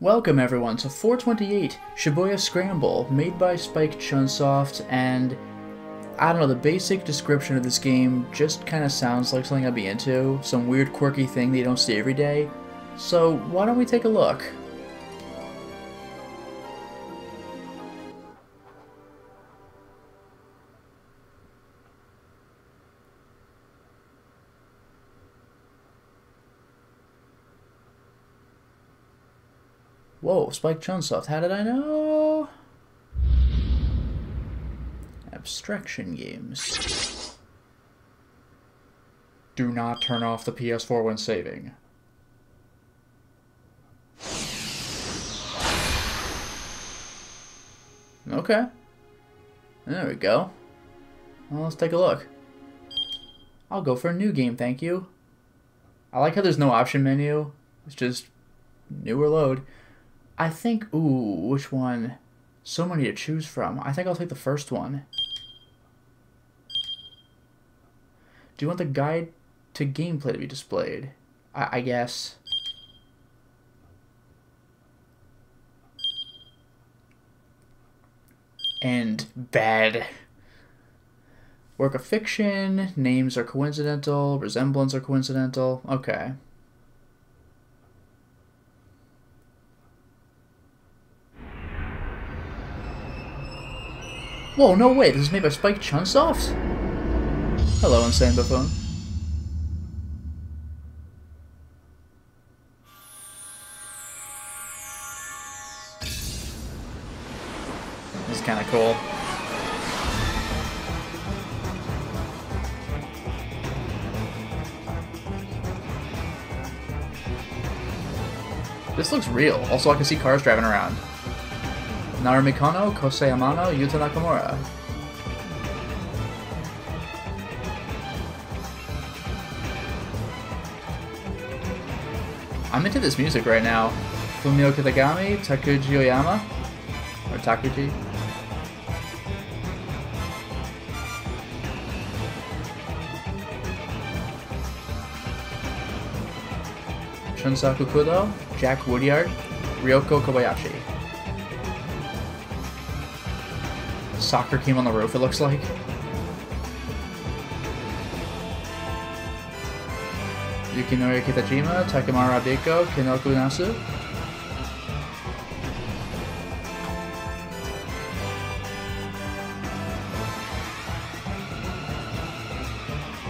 Welcome everyone to 428 Shibuya Scramble, made by Spike Chunsoft, and I don't know, the basic description of this game just kind of sounds like something I'd be into, some weird quirky thing that you don't see every day, so why don't we take a look? Whoa, Spike Chunsoft, how did I know? Abstraction games. Do not turn off the PS4 when saving. Okay. There we go. Well, let's take a look. I'll go for a new game, thank you. I like how there's no option menu. It's just new or load. I think, ooh, which one? So many to choose from. I think I'll take the first one. Do you want the guide to gameplay to be displayed? I guess. And bad. Work of fiction, names are coincidental, resemblance are coincidental. Okay. Whoa, no way, this is made by Spike Chunsoft? Hello, Insane Buffoon. This is kinda cool. This looks real. Also, I can see cars driving around. Narumi Kono, Kosei Amano, Yuta Nakamura. I'm into this music right now. Fumio Kitagami, Takuji Oyama, or Takuji. Shunsaku Kudo, Jack Woodyard, Ryoko Kobayashi. Soccer team on the roof, it looks like. Yukinori Kitajima, Takemaru Abiko, Kinoku Nasu.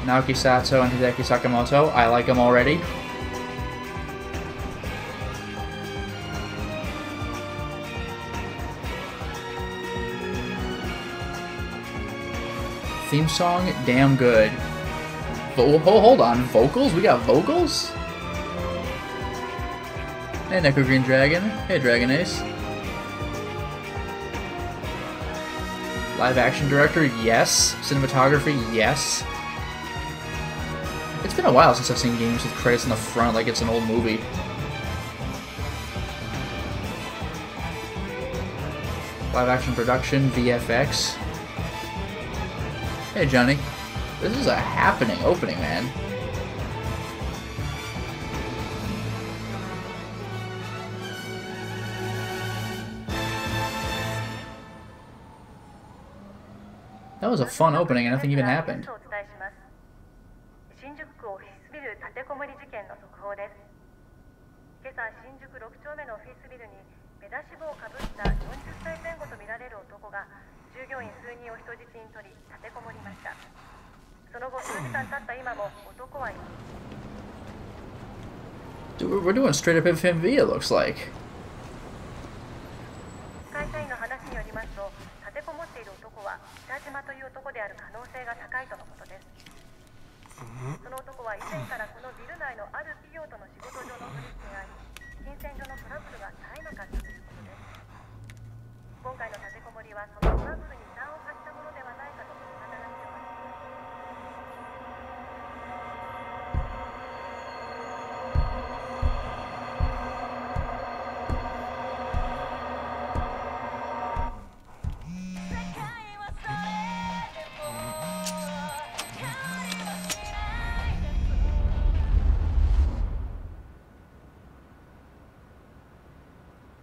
Naoki Sato and Hideki Sakamoto, I like them already. Theme song, damn good. Hold on, vocals? We got vocals? Hey, Neko Green Dragon. Hey, Dragon Ace. Live action director, yes. Cinematography, yes. It's been a while since I've seen games with credits in the front like it's an old movie. Live action production, VFX. Hey, Johnny. This is a happening opening, man. That was a fun opening and nothing even happened. Dude, we're doing straight up FMV, it looks like.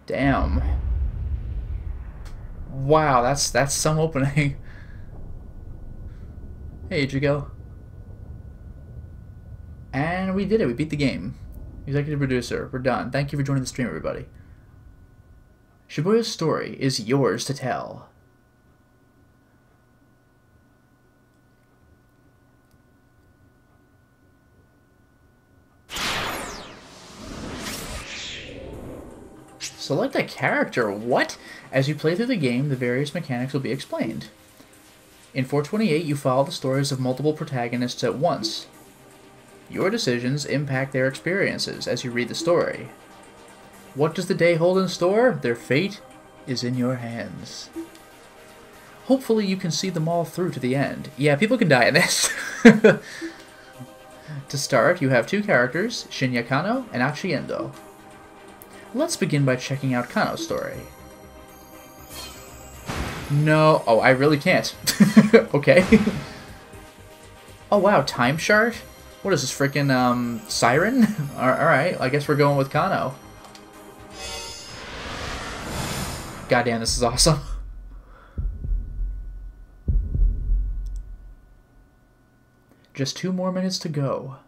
Damn. Wow, that's some opening. Hey, Ichigo. And we did it. We beat the game. Executive producer, we're done. Thank you for joining the stream, everybody. Shibuya's story is yours to tell. Select a character. What? As you play through the game, the various mechanics will be explained. In 428, you follow the stories of multiple protagonists at once. Your decisions impact their experiences as you read the story. What does the day hold in store? Their fate is in your hands. Hopefully you can see them all through to the end. Yeah, people can die in this. To start, you have two characters, Shinya Kano and Achi Endo. Let's begin by checking out Kano's story. No. Oh, I really can't. Okay. Oh, wow. Time chart? What is this, freaking, Siren? Alright, I guess we're going with Kano. Goddamn, this is awesome. Just 2 more minutes to go.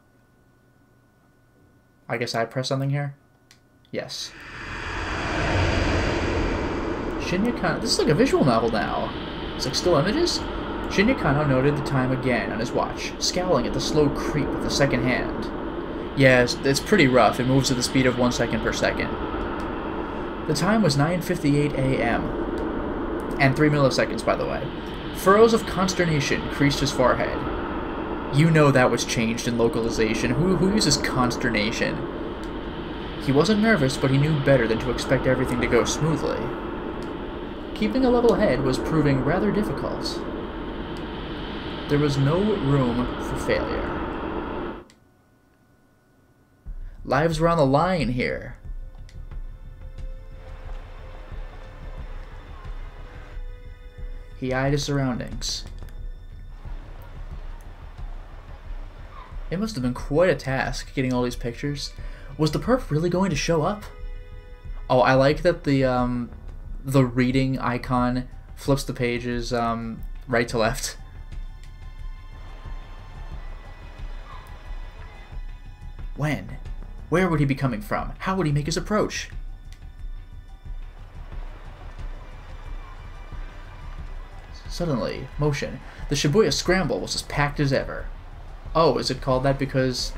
I guess I press something here? Yes. Shinya Kano... This is like a visual novel now. It's like still images? Shinya Kano noted the time again on his watch, scowling at the slow creep of the second hand. Yes, it's pretty rough. It moves at the speed of 1 second per second. The time was 9:58 a.m. And 3 milliseconds, by the way. Furrows of consternation creased his forehead. You know that was changed in localization. Who uses consternation? He wasn't nervous, but he knew better than to expect everything to go smoothly. Keeping a level head was proving rather difficult. There was no room for failure. Lives were on the line here. He eyed his surroundings. It must have been quite a task getting all these pictures. Was the perp really going to show up? Oh, I like that the reading icon flips the pages right to left. When? Where would he be coming from? How would he make his approach? Suddenly, motion. The Shibuya Scramble was as packed as ever. Oh, is it called that because...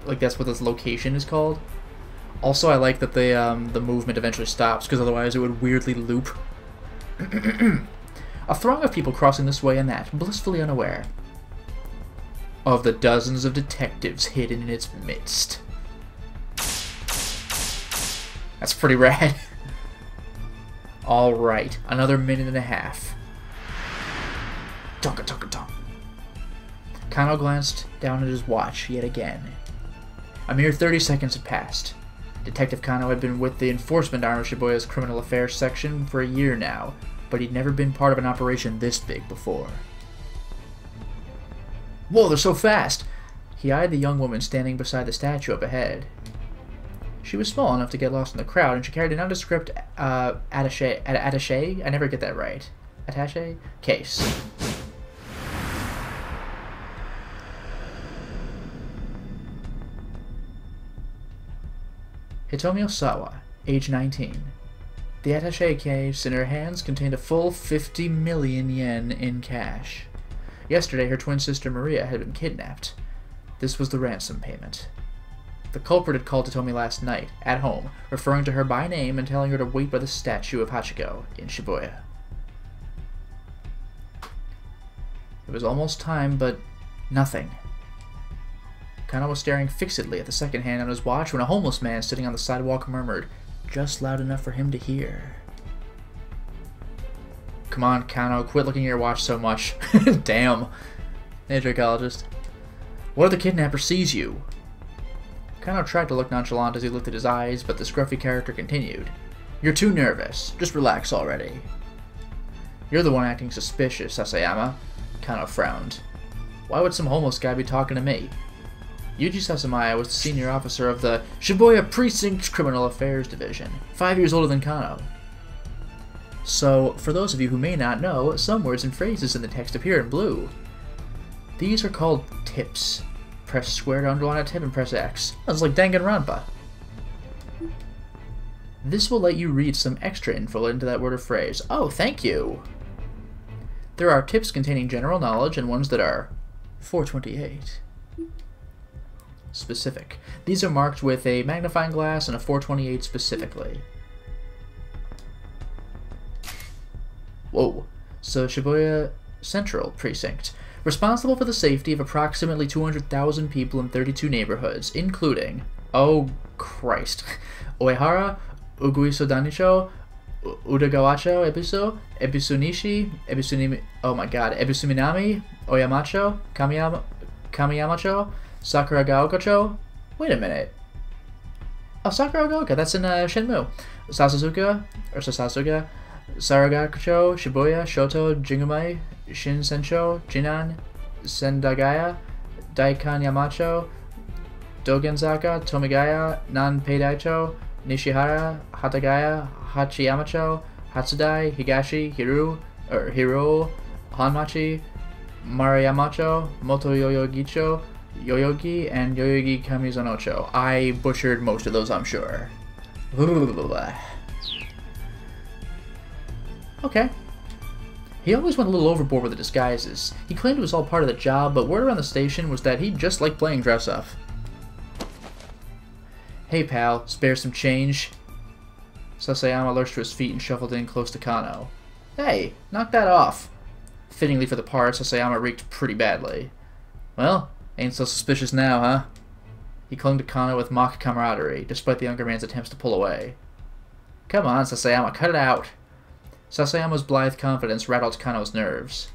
like that's what this location is called? Also, I like that the movement eventually stops, because otherwise it would weirdly loop. A throng of people crossing this way and that, blissfully unaware of the dozens of detectives hidden in its midst. That's pretty rad. Alright, another minute and a half. Tonka tonka tonk. Kano glanced down at his watch yet again. A mere 30 seconds had passed. Detective Kano had been with the enforcement arm of Shibuya's criminal affairs section for a year now, but he'd never been part of an operation this big before. Whoa, they're so fast! He eyed the young woman standing beside the statue up ahead. She was small enough to get lost in the crowd, and she carried a nondescript attaché? I never get that right. Attaché? Case. Hitomi Osawa, age 19. The attaché case in her hands contained a full 50 million yen in cash. Yesterday, her twin sister Maria had been kidnapped. This was the ransom payment. The culprit had called Hitomi last night, at home, referring to her by name and telling her to wait by the statue of Hachiko in Shibuya. It was almost time, but nothing. Kano was staring fixedly at the second hand on his watch when a homeless man sitting on the sidewalk murmured, just loud enough for him to hear. Come on, Kano, quit looking at your watch so much. Damn. Hey, Dracologist. What if the kidnapper sees you? Kano tried to look nonchalant as he looked at his eyes, but the scruffy character continued. You're too nervous. Just relax already. You're the one acting suspicious, Sasayama. Kano frowned. Why would some homeless guy be talking to me? Yuji Sasamaya was the senior officer of the Shibuya Precinct Criminal Affairs Division, 5 years older than Kano. So, for those of you who may not know, some words and phrases in the text appear in blue. These are called tips. Press square to underline a tip and press X. That's like Danganronpa. This will let you read some extra info into that word or phrase. Oh, thank you! There are tips containing general knowledge and ones that are 428. Specific. These are marked with a magnifying glass and a 428 specifically. Whoa. So Shibuya Central Precinct. Responsible for the safety of approximately 200,000 people in 32 neighborhoods, including... Oh, Christ. Oehara, Uguiso Danicho, Udagawacho, Ebusunishi, oh my god, Ebusuminami, Oyamacho, Kamiyamacho, Sakuragaokacho. Wait a minute. Oh, Sakuragaoka, that's in Shenmue. Sasasuga, Saragakucho, Shibuya, Shoto, Jingumai, Shinsencho, Jinan, Sendagaya, Daikan Yamacho, Dogenzaka, Tomigaya, Nanpeidaicho, Nishihara, Hatagaya, Hachiyamacho, Hatsudai, Higashi, Hiro, Hanmachi, Maruyamacho, Moto Yoyogicho, Yoyogi, and Yoyogi Kamizonocho. I butchered most of those, I'm sure. Okay. He always went a little overboard with the disguises. He claimed it was all part of the job, but word around the station was that he just liked playing dress-up. Hey pal, spare some change? Sasayama lurched to his feet and shuffled in close to Kano. Hey, knock that off. Fittingly for the part, Sasayama reeked pretty badly. Well, ain't so suspicious now, huh? He clung to Kano with mock camaraderie, despite the younger man's attempts to pull away. Come on, Sasayama, cut it out. Sasayama's blithe confidence rattled Kano's nerves.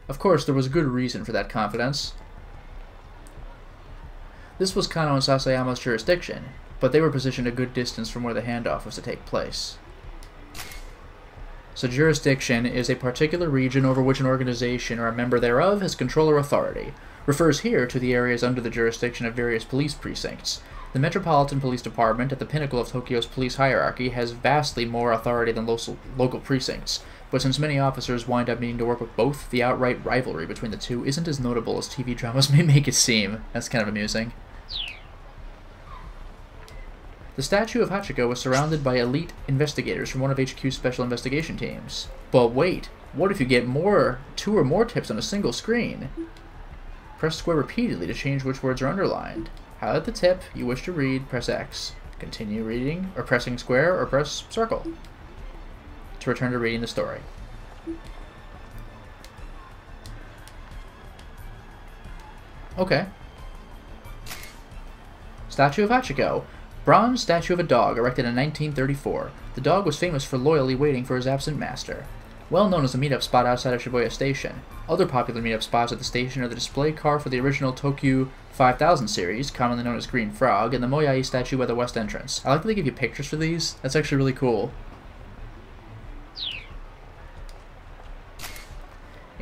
Of course, there was good reason for that confidence. This was Kano and Sasayama's jurisdiction, but they were positioned a good distance from where the handoff was to take place. So jurisdiction is a particular region over which an organization or a member thereof has control or authority. Refers here to the areas under the jurisdiction of various police precincts. The Metropolitan Police Department, at the pinnacle of Tokyo's police hierarchy, has vastly more authority than local precincts, but since many officers wind up needing to work with both, the outright rivalry between the two isn't as notable as TV dramas may make it seem. That's kind of amusing. The statue of Hachiko was surrounded by elite investigators from one of HQ's special investigation teams. But wait, what if you get two or more tips on a single screen? Press square repeatedly to change which words are underlined. Highlight the tip you wish to read, press X. Continue reading, or pressing square, or press circle to return to reading the story. Okay. Statue of Hachiko. Bronze statue of a dog erected in 1934. The dog was famous for loyally waiting for his absent master. Well known as a meetup spot outside of Shibuya Station. Other popular meetup spots at the station are the display car for the original Tokyo 5000 series, commonly known as Green Frog, and the Moyai statue by the west entrance. I like that they give you pictures for these. That's actually really cool.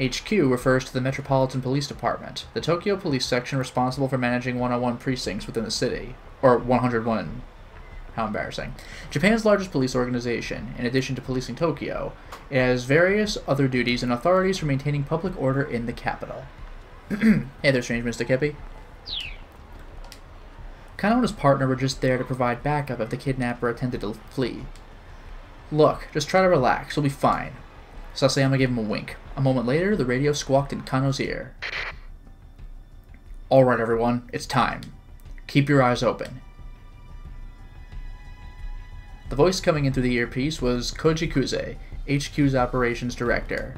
HQ refers to the Metropolitan Police Department, the Tokyo Police Section responsible for managing 101 precincts within the city. Or 101. How embarrassing. Japan's largest police organization, in addition to policing Tokyo, it has various other duties and authorities for maintaining public order in the capital. Hey there, strange Mr. Kippy. Kano and his partner were just there to provide backup if the kidnapper attempted to flee. Look, just try to relax, you'll be fine. Sasayama gave him a wink. A moment later, the radio squawked in Kano's ear. Alright everyone, it's time. Keep your eyes open. The voice coming in through the earpiece was Koji Kuze, HQ's operations director.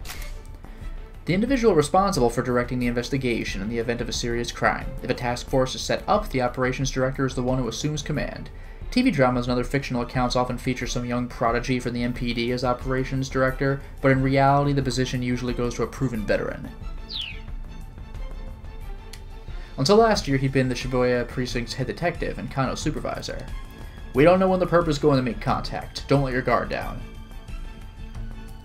The individual responsible for directing the investigation in the event of a serious crime. If a task force is set up, the operations director is the one who assumes command. TV dramas and other fictional accounts often feature some young prodigy from the MPD as operations director, but in reality the position usually goes to a proven veteran. Until last year, he'd been the Shibuya Precinct's head detective and Kano's supervisor. We don't know when the perp is going to make contact. Don't let your guard down.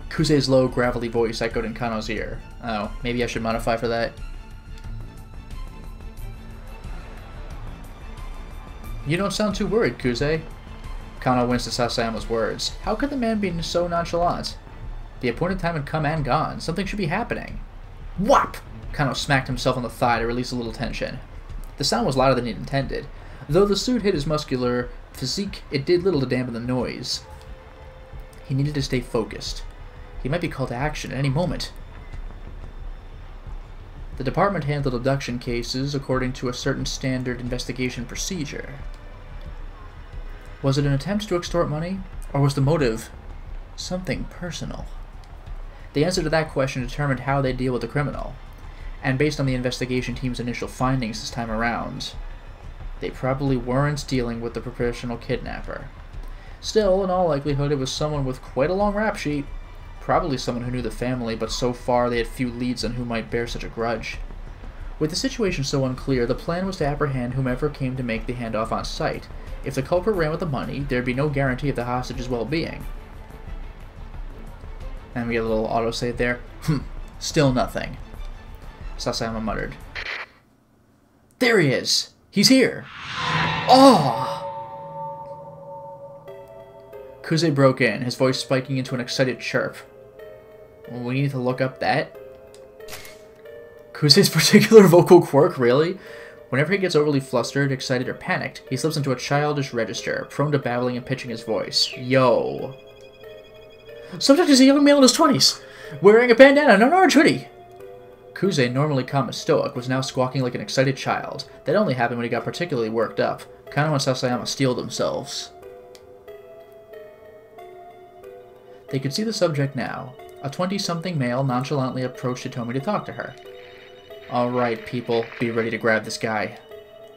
Kuze's low, gravelly voice echoed in Kano's ear. Oh, maybe I should modify for that. You don't sound too worried, Kuze. Kano winced at Sasayama's words. How could the man be so nonchalant? The appointed time had come and gone. Something should be happening. Whop! Kano smacked himself on the thigh to release a little tension. The sound was louder than he'd intended. Though the suit hit his muscular physique, it did little to dampen the noise. He needed to stay focused. He might be called to action at any moment. The department handled abduction cases according to a certain standard investigation procedure. Was it an attempt to extort money, or was the motive something personal? The answer to that question determined how they deal with the criminal, and based on the investigation team's initial findings this time around, they probably weren't dealing with the professional kidnapper. Still, in all likelihood, it was someone with quite a long rap sheet. Probably someone who knew the family, but so far they had few leads on who might bear such a grudge. With the situation so unclear, the plan was to apprehend whomever came to make the handoff on site. If the culprit ran with the money, there'd be no guarantee of the hostage's well-being. And we get a little autosave there. Still nothing. Sasayama muttered. There he is! He's here! Oh! Kuze broke in, his voice spiking into an excited chirp. We need to look up that? Kuze's particular vocal quirk, really? Whenever he gets overly flustered, excited, or panicked, he slips into a childish register, prone to babbling and pitching his voice. Yo. Subject is a young male in his 20s, wearing a bandana and an orange hoodie. Kuze, normally calm and stoic, was now squawking like an excited child. That only happened when he got particularly worked up. Kano and Sasayama steeled themselves. They could see the subject now. A 20-something male nonchalantly approached Hitomi to talk to her. Alright, people, be ready to grab this guy.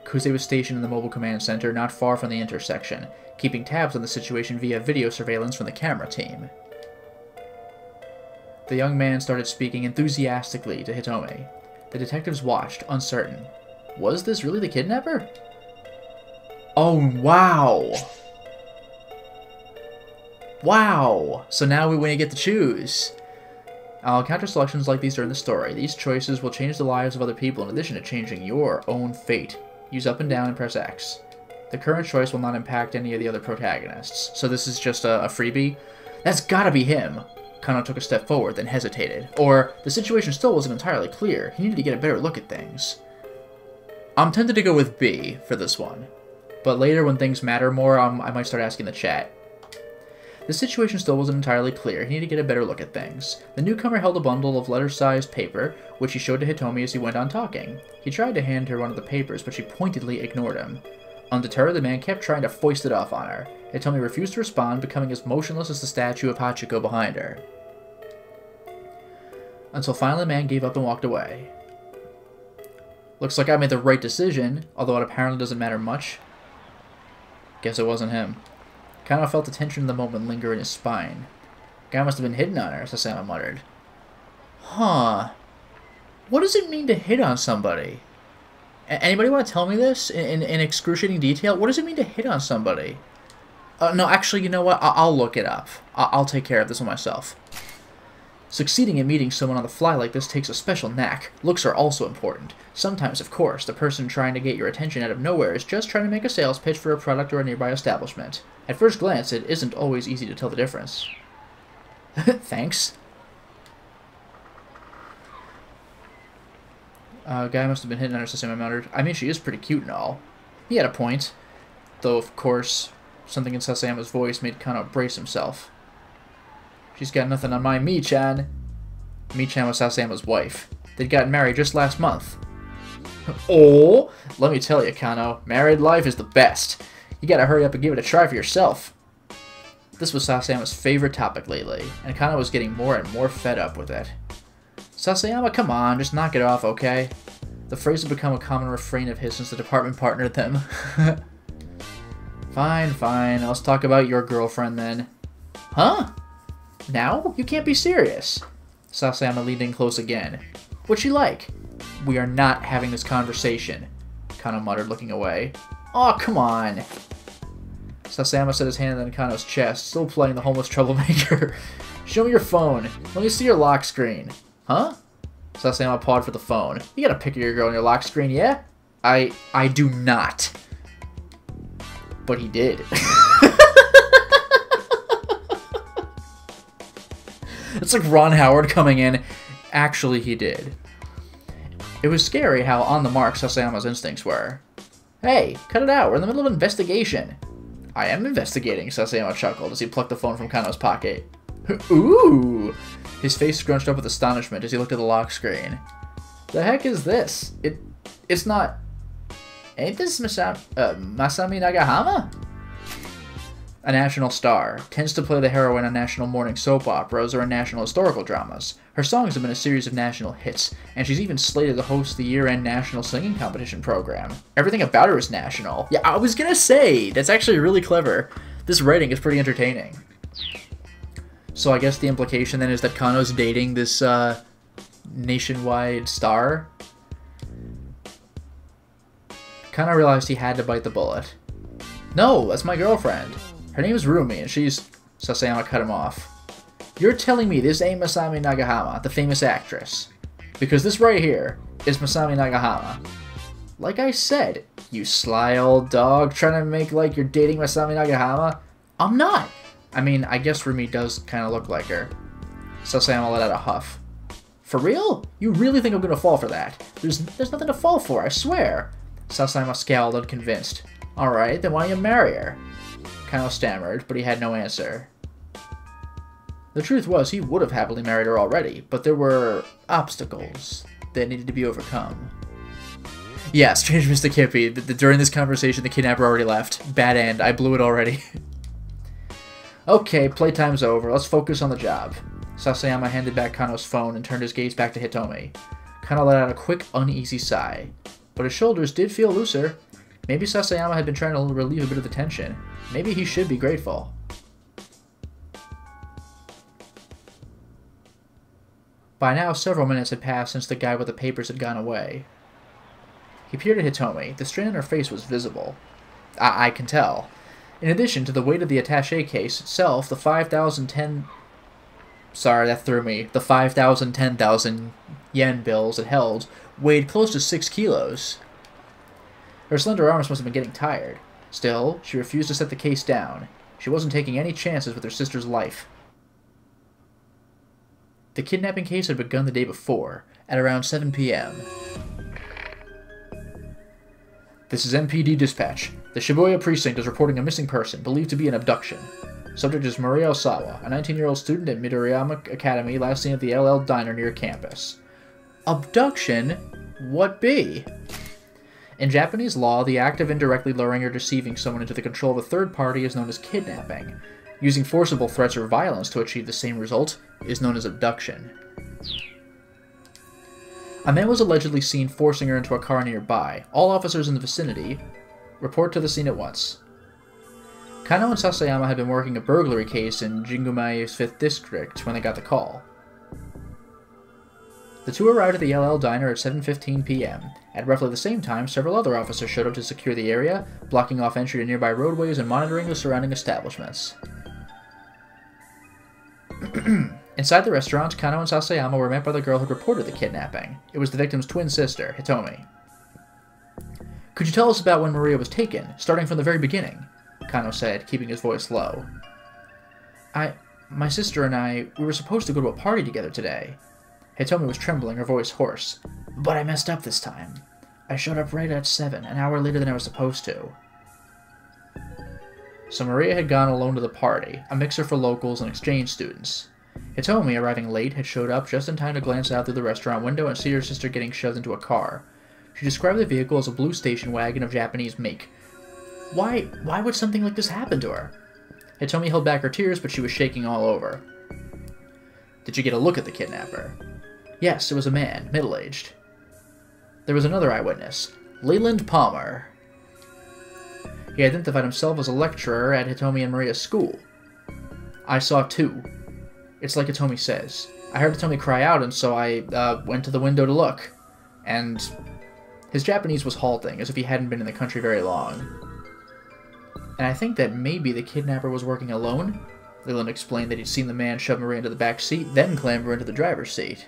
Kuze was stationed in the mobile command center not far from the intersection, keeping tabs on the situation via video surveillance from the camera team. The young man started speaking enthusiastically to Hitomi. The detectives watched, uncertain. Was this really the kidnapper? Oh, wow! Wow! So now we get to choose. I'll encounter selections like these during the story. These choices will change the lives of other people in addition to changing your own fate. Use up and down and press X. The current choice will not impact any of the other protagonists. So this is just a freebie? That's gotta be him! Kano took a step forward, then hesitated. Or, the situation still wasn't entirely clear. He needed to get a better look at things. I'm tempted to go with B for this one. But later, when things matter more, I might start asking the chat. The situation still wasn't entirely clear. He needed to get a better look at things. The newcomer held a bundle of letter-sized paper, which he showed to Hitomi as he went on talking. He tried to hand her one of the papers, but she pointedly ignored him. Undeterred, the man kept trying to foist it off on her. Hitomi refused to respond, becoming as motionless as the statue of Hachiko behind her. Until finally the man gave up and walked away. Looks like I made the right decision, although it apparently doesn't matter much. Guess it wasn't him. Kano felt the tension of the moment linger in his spine. Guy must have been hitting on her, Sasayama muttered. Huh. What does it mean to hit on somebody? Anybody want to tell me this in excruciating detail? What does it mean to hit on somebody? No, actually, you know what? I'll look it up. I'll take care of this one myself. Succeeding in meeting someone on the fly like this takes a special knack. Looks are also important. Sometimes, of course, the person trying to get your attention out of nowhere is just trying to make a sales pitch for a product or a nearby establishment. At first glance, it isn't always easy to tell the difference. Thanks. Guy must have been hitting on her, Sasayama muttered. I mean, she is pretty cute and all. He had a point. Though, of course, something in Sasayama's voice made Kano brace himself. She's got nothing on my Mi-chan. Mi-chan was Sasayama's wife. They'd gotten married just last month. Oh, let me tell you, Kano, married life is the best. You gotta hurry up and give it a try for yourself. This was Sasayama's favorite topic lately, and Kano was getting more and more fed up with it. Sasayama, come on, just knock it off, okay? The phrase had become a common refrain of his since the department partnered them. Fine, fine, let's talk about your girlfriend then. Huh? Now? You can't be serious. Sasayama leaned in close again. What's she like? We are not having this conversation, Kano muttered, looking away. Aw, come on. Sasayama set his hand on Kano's chest, still playing the homeless troublemaker. Show me your phone. Let me see your lock screen. Huh? Sasayama pawed for the phone. You got a pic of your girl on your lock screen, yeah? I do not. But he did. It's like Ron Howard coming in. Actually, he did. It was scary how on the mark Sasayama's instincts were. Hey, cut it out. We're in the middle of an investigation. I am investigating, Sasayama chuckled as he plucked the phone from Kano's pocket. Ooh! His face scrunched up with astonishment as he looked at the lock screen. The heck is this? It's not... Ain't this Masami Nagahama? A national star. Tends to play the heroine on national morning soap operas or in national historical dramas. Her songs have been a series of national hits, and she's even slated to host the year-end national singing competition program. Everything about her is national. Yeah, I was gonna say, that's actually really clever. This writing is pretty entertaining. So I guess the implication then is that Kano's dating this, nationwide star? Kano realized he had to bite the bullet. No, that's my girlfriend. Her name is Rumi, and she's... Sasayama cut him off. You're telling me this ain't Masami Nagahama, the famous actress. Because this right here is Masami Nagahama. Like I said, you sly old dog, trying to make like you're dating Masami Nagahama? I'm not! I mean, I guess Rumi does kind of look like her. Sasayama let out a huff. For real? You really think I'm gonna fall for that? There's nothing to fall for, I swear. Sasayama scowled, unconvinced. Alright, then why don't you marry her? Kano stammered, but he had no answer. The truth was, he would have happily married her already, but there were obstacles that needed to be overcome. Yeah, strange Mr. Kippy. During this conversation, the kidnapper already left. Bad end. I blew it already. Okay, playtime's over. Let's focus on the job. Sasayama handed back Kano's phone and turned his gaze back to Hitomi. Kano let out a quick, uneasy sigh. But his shoulders did feel looser. Maybe Sasayama had been trying to relieve a bit of the tension. Maybe he should be grateful. By now, several minutes had passed since the guy with the papers had gone away. He peered at Hitomi. The strain on her face was visible. I can tell. In addition to the weight of the attaché case itself, the 5,010... Sorry, that threw me. The 5,000, 10,000 yen bills it held weighed close to 6 kilos. Her slender arms must have been getting tired. Still, she refused to set the case down. She wasn't taking any chances with her sister's life. The kidnapping case had begun the day before, at around 7 p.m. This is MPD Dispatch. The Shibuya Precinct is reporting a missing person, believed to be an abduction. Subject is Maria Osawa, a 19-year-old student at Midoriyama Academy, last seen at the LL Diner near campus. Abduction? What be? In Japanese law, the act of indirectly luring or deceiving someone into the control of a third party is known as kidnapping. Using forcible threats or violence to achieve the same result is known as abduction. A man was allegedly seen forcing her into a car nearby. All officers in the vicinity report to the scene at once. Kano and Sasayama had been working a burglary case in Jingumai's 5th District when they got the call. The two arrived at the LL Diner at 7:15 p.m. At roughly the same time, several other officers showed up to secure the area, blocking off entry to nearby roadways and monitoring the surrounding establishments. Inside the restaurant, Kano and Sasayama were met by the girl who had reported the kidnapping. It was the victim's twin sister, Hitomi. Could you tell us about when Maria was taken, starting from the very beginning? Kano said, keeping his voice low. My sister and I, we were supposed to go to a party together today. Hitomi was trembling, her voice hoarse. But I messed up this time. I showed up right at 7, an hour later than I was supposed to. So Maria had gone alone to the party, a mixer for locals and exchange students. Hitomi, arriving late, had showed up just in time to glance out through the restaurant window and see her sister getting shoved into a car. She described the vehicle as a blue station wagon of Japanese make. Why would something like this happen to her? Hitomi held back her tears, but she was shaking all over. Did you get a look at the kidnapper? Yes, it was a man, middle-aged. There was another eyewitness, Leland Palmer. He identified himself as a lecturer at Hitomi and Maria's school. I saw two. It's like Hitomi says. I heard Hitomi cry out, and so I went to the window to look. And his Japanese was halting, as if he hadn't been in the country very long. And I think that maybe the kidnapper was working alone. Leland explained that he'd seen the man shove Maria into the back seat, then clamber into the driver's seat.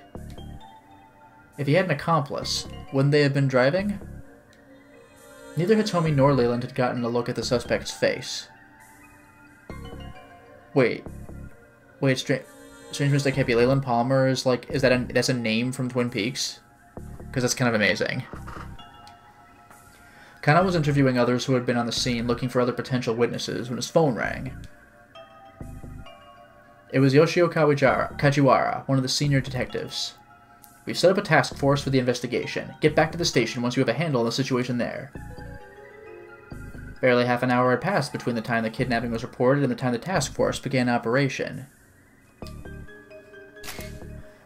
If he had an accomplice, wouldn't they have been driving? Neither Hitomi nor Leyland had gotten a look at the suspect's face. Wait, Strange Mistake Hippie. Leyland Palmer is like, that's a name from Twin Peaks? Because that's kind of amazing. Kana was interviewing others who had been on the scene, looking for other potential witnesses, when his phone rang. It was Yoshio Kajiwara, one of the senior detectives. We've set up a task force for the investigation. Get back to the station once you have a handle on the situation there. Barely half an hour had passed between the time the kidnapping was reported and the time the task force began operation.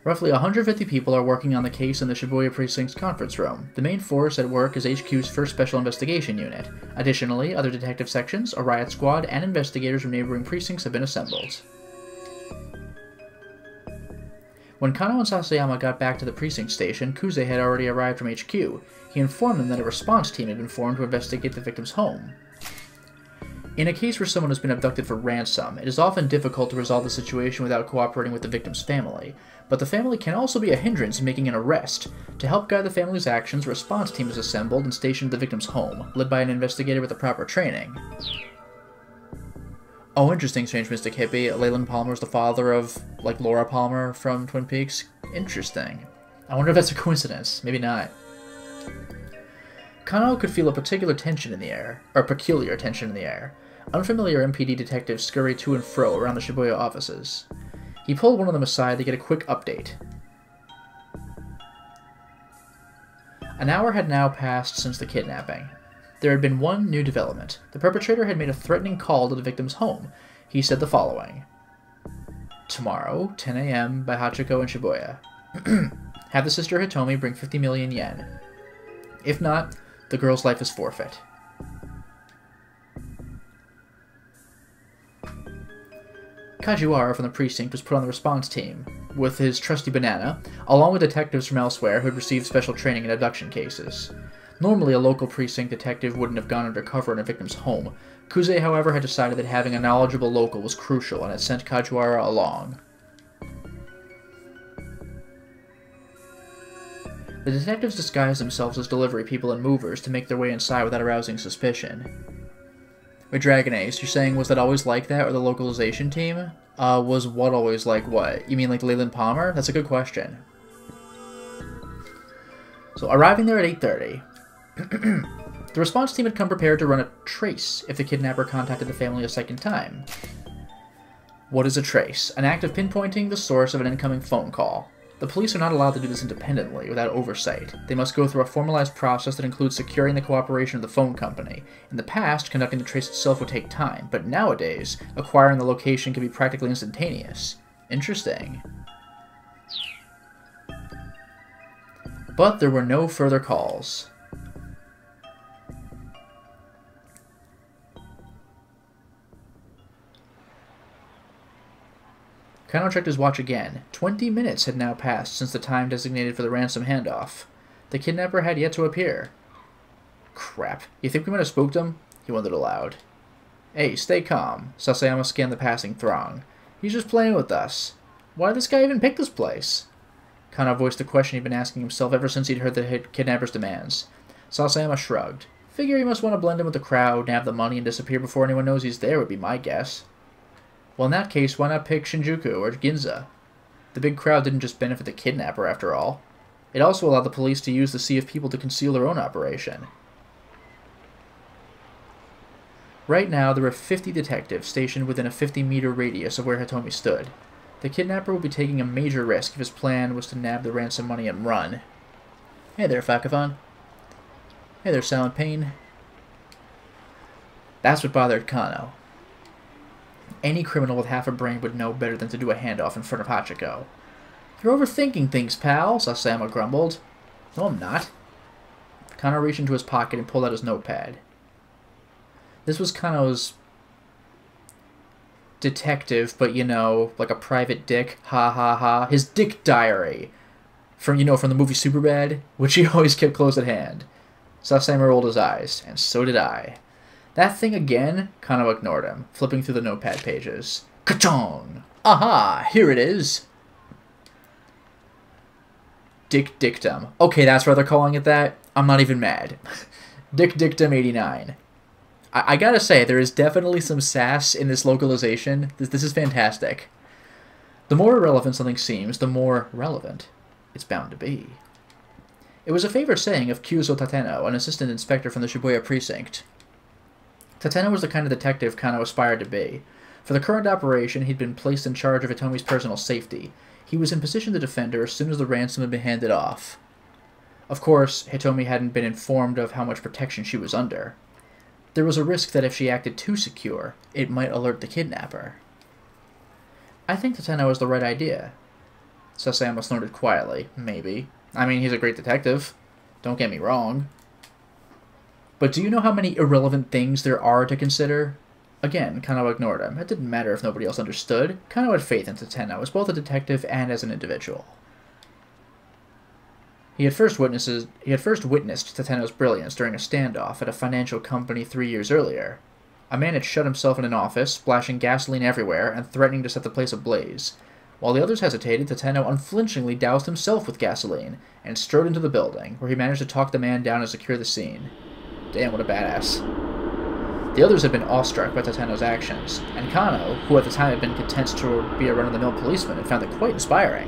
Roughly 150 people are working on the case in the Shibuya Precinct's conference room. The main force at work is HQ's 1st Special Investigation Unit. Additionally, other detective sections, a riot squad, and investigators from neighboring precincts have been assembled. When Kano and Sasayama got back to the precinct station, Kuze had already arrived from HQ. He informed them that a response team had been formed to investigate the victim's home. In a case where someone has been abducted for ransom, it is often difficult to resolve the situation without cooperating with the victim's family, but the family can also be a hindrance in making an arrest. To help guide the family's actions, a response team is assembled and stationed at the victim's home, led by an investigator with the proper training. Oh, interesting, Strange Mystic Hippie. Leyland Palmer is the father of, like, Laura Palmer from Twin Peaks. Interesting. I wonder if that's a coincidence. Maybe not. Kano could feel a peculiar tension in the air. Unfamiliar MPD detectives scurried to and fro around the Shibuya offices. He pulled one of them aside to get a quick update. An hour had now passed since the kidnapping. There had been one new development. The perpetrator had made a threatening call to the victim's home. He said the following. Tomorrow, 10 a.m. by Hachiko and Shibuya. Have the sister Hitomi bring 50 million yen. If not, the girl's life is forfeit. Kajiwara from the precinct was put on the response team, with his trusty banana, along with detectives from elsewhere who had received special training in abduction cases. Normally, a local precinct detective wouldn't have gone undercover in a victim's home. Kuze, however, had decided that having a knowledgeable local was crucial and had sent Kajiwara along. The detectives disguised themselves as delivery people and movers to make their way inside without arousing suspicion. Wait, Dragon Ace, you're saying was that always like that, or the localization team? Was what always like what? You mean like Leyland Palmer? That's a good question. So, arriving there at 8:30. The response team had come prepared to run a trace if the kidnapper contacted the family a second time. What is a trace? An act of pinpointing the source of an incoming phone call. The police are not allowed to do this independently, without oversight. They must go through a formalized process that includes securing the cooperation of the phone company. In the past, conducting the trace itself would take time, but nowadays, acquiring the location can be practically instantaneous. Interesting. But there were no further calls. Kano checked his watch again. 20 minutes had now passed since the time designated for the ransom handoff. The kidnapper had yet to appear. Crap. You think we might have spooked him? He wondered aloud. Hey, stay calm. Sasayama scanned the passing throng. He's just playing with us. Why did this guy even pick this place? Kano voiced the question he'd been asking himself ever since he'd heard the kidnapper's demands. Sasayama shrugged. Figure he must want to blend in with the crowd, nab the money, and disappear before anyone knows he's there would be my guess. Well, in that case, why not pick Shinjuku or Ginza? The big crowd didn't just benefit the kidnapper, after all. It also allowed the police to use the sea of people to conceal their own operation. Right now, there were 50 detectives stationed within a 50-meter radius of where Hitomi stood. The kidnapper would be taking a major risk if his plan was to nab the ransom money and run. Hey there, Fakafan. Hey there, Silent Pain. That's what bothered Kano. Any criminal with half a brain would know better than to do a handoff in front of Hachiko. You're overthinking things, pal, Sasayama grumbled. No, I'm not. Kano reached into his pocket and pulled out his notepad. This was Kano's detective, but, you know, like a private dick, ha ha ha. His dick diary. From the movie Superbad, which he always kept close at hand. Sasayama rolled his eyes, and so did I. That thing again? Kano ignored him, flipping through the notepad pages. Ka-chong! Aha! Here it is! Dick dictum. Okay, that's why they're calling it that. I'm not even mad. Dick Dictum 89. I gotta say, there is definitely some sass in this localization. This is fantastic. The more irrelevant something seems, the more relevant it's bound to be. It was a favorite saying of Kyuzo Tateno, an assistant inspector from the Shibuya precinct. Tateno was the kind of detective Kano aspired to be. For the current operation, he'd been placed in charge of Hitomi's personal safety. He was in position to defend her as soon as the ransom had been handed off. Of course, Hitomi hadn't been informed of how much protection she was under. There was a risk that if she acted too secure, it might alert the kidnapper. I think Tateno was the right idea. Sasayama snorted quietly. Maybe. I mean, he's a great detective. Don't get me wrong. But do you know how many irrelevant things there are to consider? Again, Kano ignored him. It didn't matter if nobody else understood. Kano had faith in Tateno as both a detective and as an individual. He had first witnessed Tateno's brilliance during a standoff at a financial company 3 years earlier. A man had shut himself in an office, splashing gasoline everywhere and threatening to set the place ablaze. While the others hesitated, Tateno unflinchingly doused himself with gasoline and strode into the building, where he managed to talk the man down and secure the scene. Damn, what a badass. The others had been awestruck by Tateno's actions, and Kano, who at the time had been content to be a run-of-the-mill policeman, had found it quite inspiring.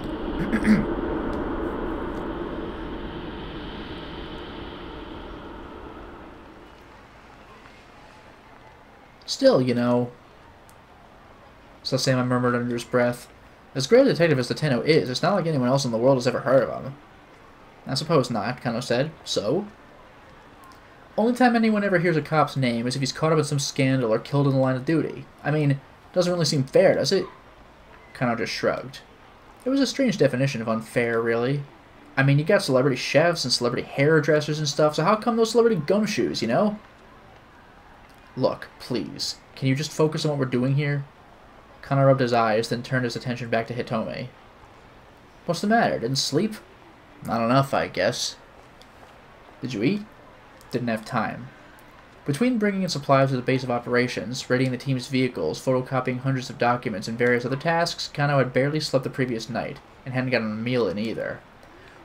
Still, you know, Sasayama murmured under his breath, as great a detective as Tateno is, it's not like anyone else in the world has ever heard of him. I suppose not, Kano said. So? Only time anyone ever hears a cop's name is if he's caught up in some scandal or killed in the line of duty. I mean, doesn't really seem fair, does it? Kano just shrugged. It was a strange definition of unfair, really. I mean, you got celebrity chefs and celebrity hairdressers and stuff, so how come those celebrity gumshoes, you know? Look, please, can you just focus on what we're doing here? Kano rubbed his eyes, then turned his attention back to Hitomi. What's the matter? Didn't sleep? Not enough, I guess. Did you eat? Didn't have time. Between bringing in supplies to the base of operations, readying the team's vehicles, photocopying hundreds of documents, and various other tasks, Kano had barely slept the previous night, and hadn't gotten a meal in either.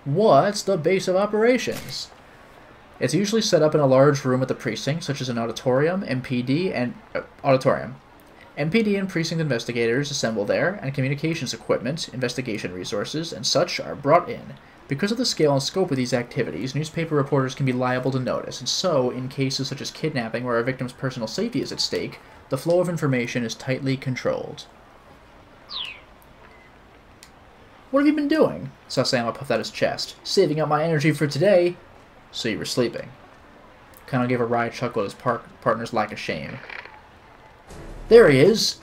What's the base of operations? It's usually set up in a large room at the precinct, such as an auditorium, MPD, and... MPD and precinct investigators assemble there, and communications equipment, investigation resources, and such are brought in. Because of the scale and scope of these activities, newspaper reporters can be liable to notice, and so, in cases such as kidnapping where a victim's personal safety is at stake, the flow of information is tightly controlled. What have you been doing? Sasayama puffed out his chest. Saving up my energy for today. So you were sleeping. Kano gave a wry chuckle at his partner's lack of shame. There he is!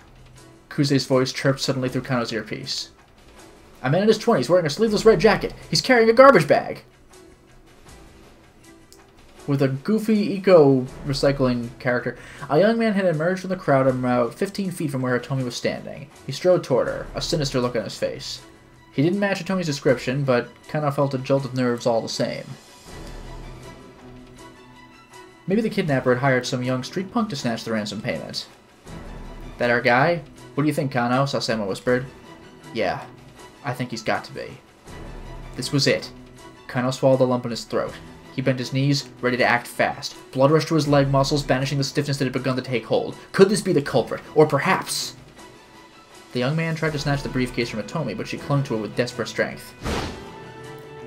Kusei's voice chirped suddenly through Kano's earpiece. A man in his 20s wearing a sleeveless red jacket. He's carrying a garbage bag! With a goofy eco-recycling character, a young man had emerged from the crowd about 15 feet from where Hitomi was standing. He strode toward her, a sinister look on his face. He didn't match Hitomi's description, but Kano felt a jolt of nerves all the same. Maybe the kidnapper had hired some young street punk to snatch the ransom payment. That our guy? What do you think, Kano? Sasayama whispered. Yeah, I think he's got to be. This was it. Kano swallowed a lump in his throat. He bent his knees, ready to act fast. Blood rushed to his leg muscles, banishing the stiffness that had begun to take hold. Could this be the culprit? Or perhaps... The young man tried to snatch the briefcase from Hitomi, but she clung to it with desperate strength.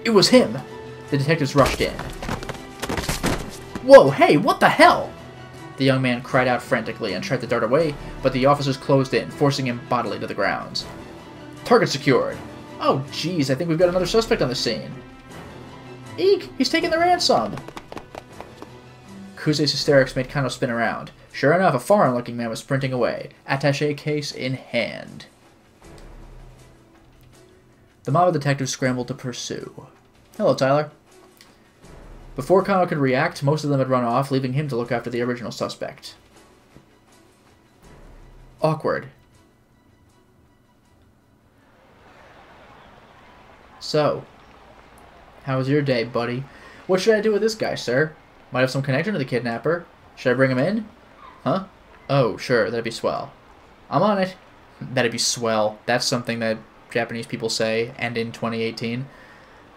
It was him! The detectives rushed in. Whoa, hey, what the hell? The young man cried out frantically and tried to dart away, but the officers closed in, forcing him bodily to the ground. Target secured. Oh, jeez, I think we've got another suspect on the scene. Eek, he's taking the ransom! Kusei's hysterics made Kano spin around. Sure enough, a foreign-looking man was sprinting away, attaché case in hand. The mob of detectives scrambled to pursue. Hello, Tyler. Before Kano could react, most of them had run off, leaving him to look after the original suspect. Awkward. So, how was your day, buddy? What should I do with this guy, sir? Might have some connection to the kidnapper. Should I bring him in? Huh? Oh, sure, that'd be swell. I'm on it. That'd be swell. That's something that Japanese people say, and in 2018.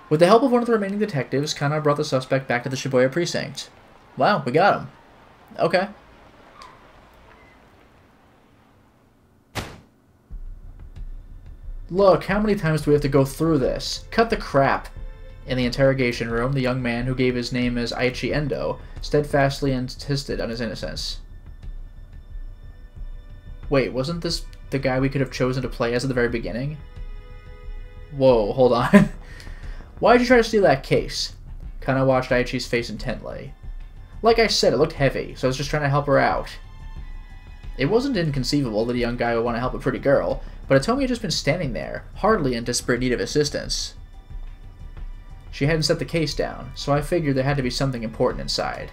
With the help of one of the remaining detectives, Kano brought the suspect back to the Shibuya precinct. Wow, we got him. Okay. Look, how many times do we have to go through this? Cut the crap. In the interrogation room, the young man who gave his name as Achi Endo steadfastly insisted on his innocence. Wait, wasn't this the guy we could have chosen to play as at the very beginning? Whoa, hold on. Why'd you try to steal that case? Kana watched Aichi's face intently. Like I said, it looked heavy, so I was just trying to help her out. It wasn't inconceivable that a young guy would want to help a pretty girl, but Atomi had just been standing there, hardly in desperate need of assistance. She hadn't set the case down, so I figured there had to be something important inside.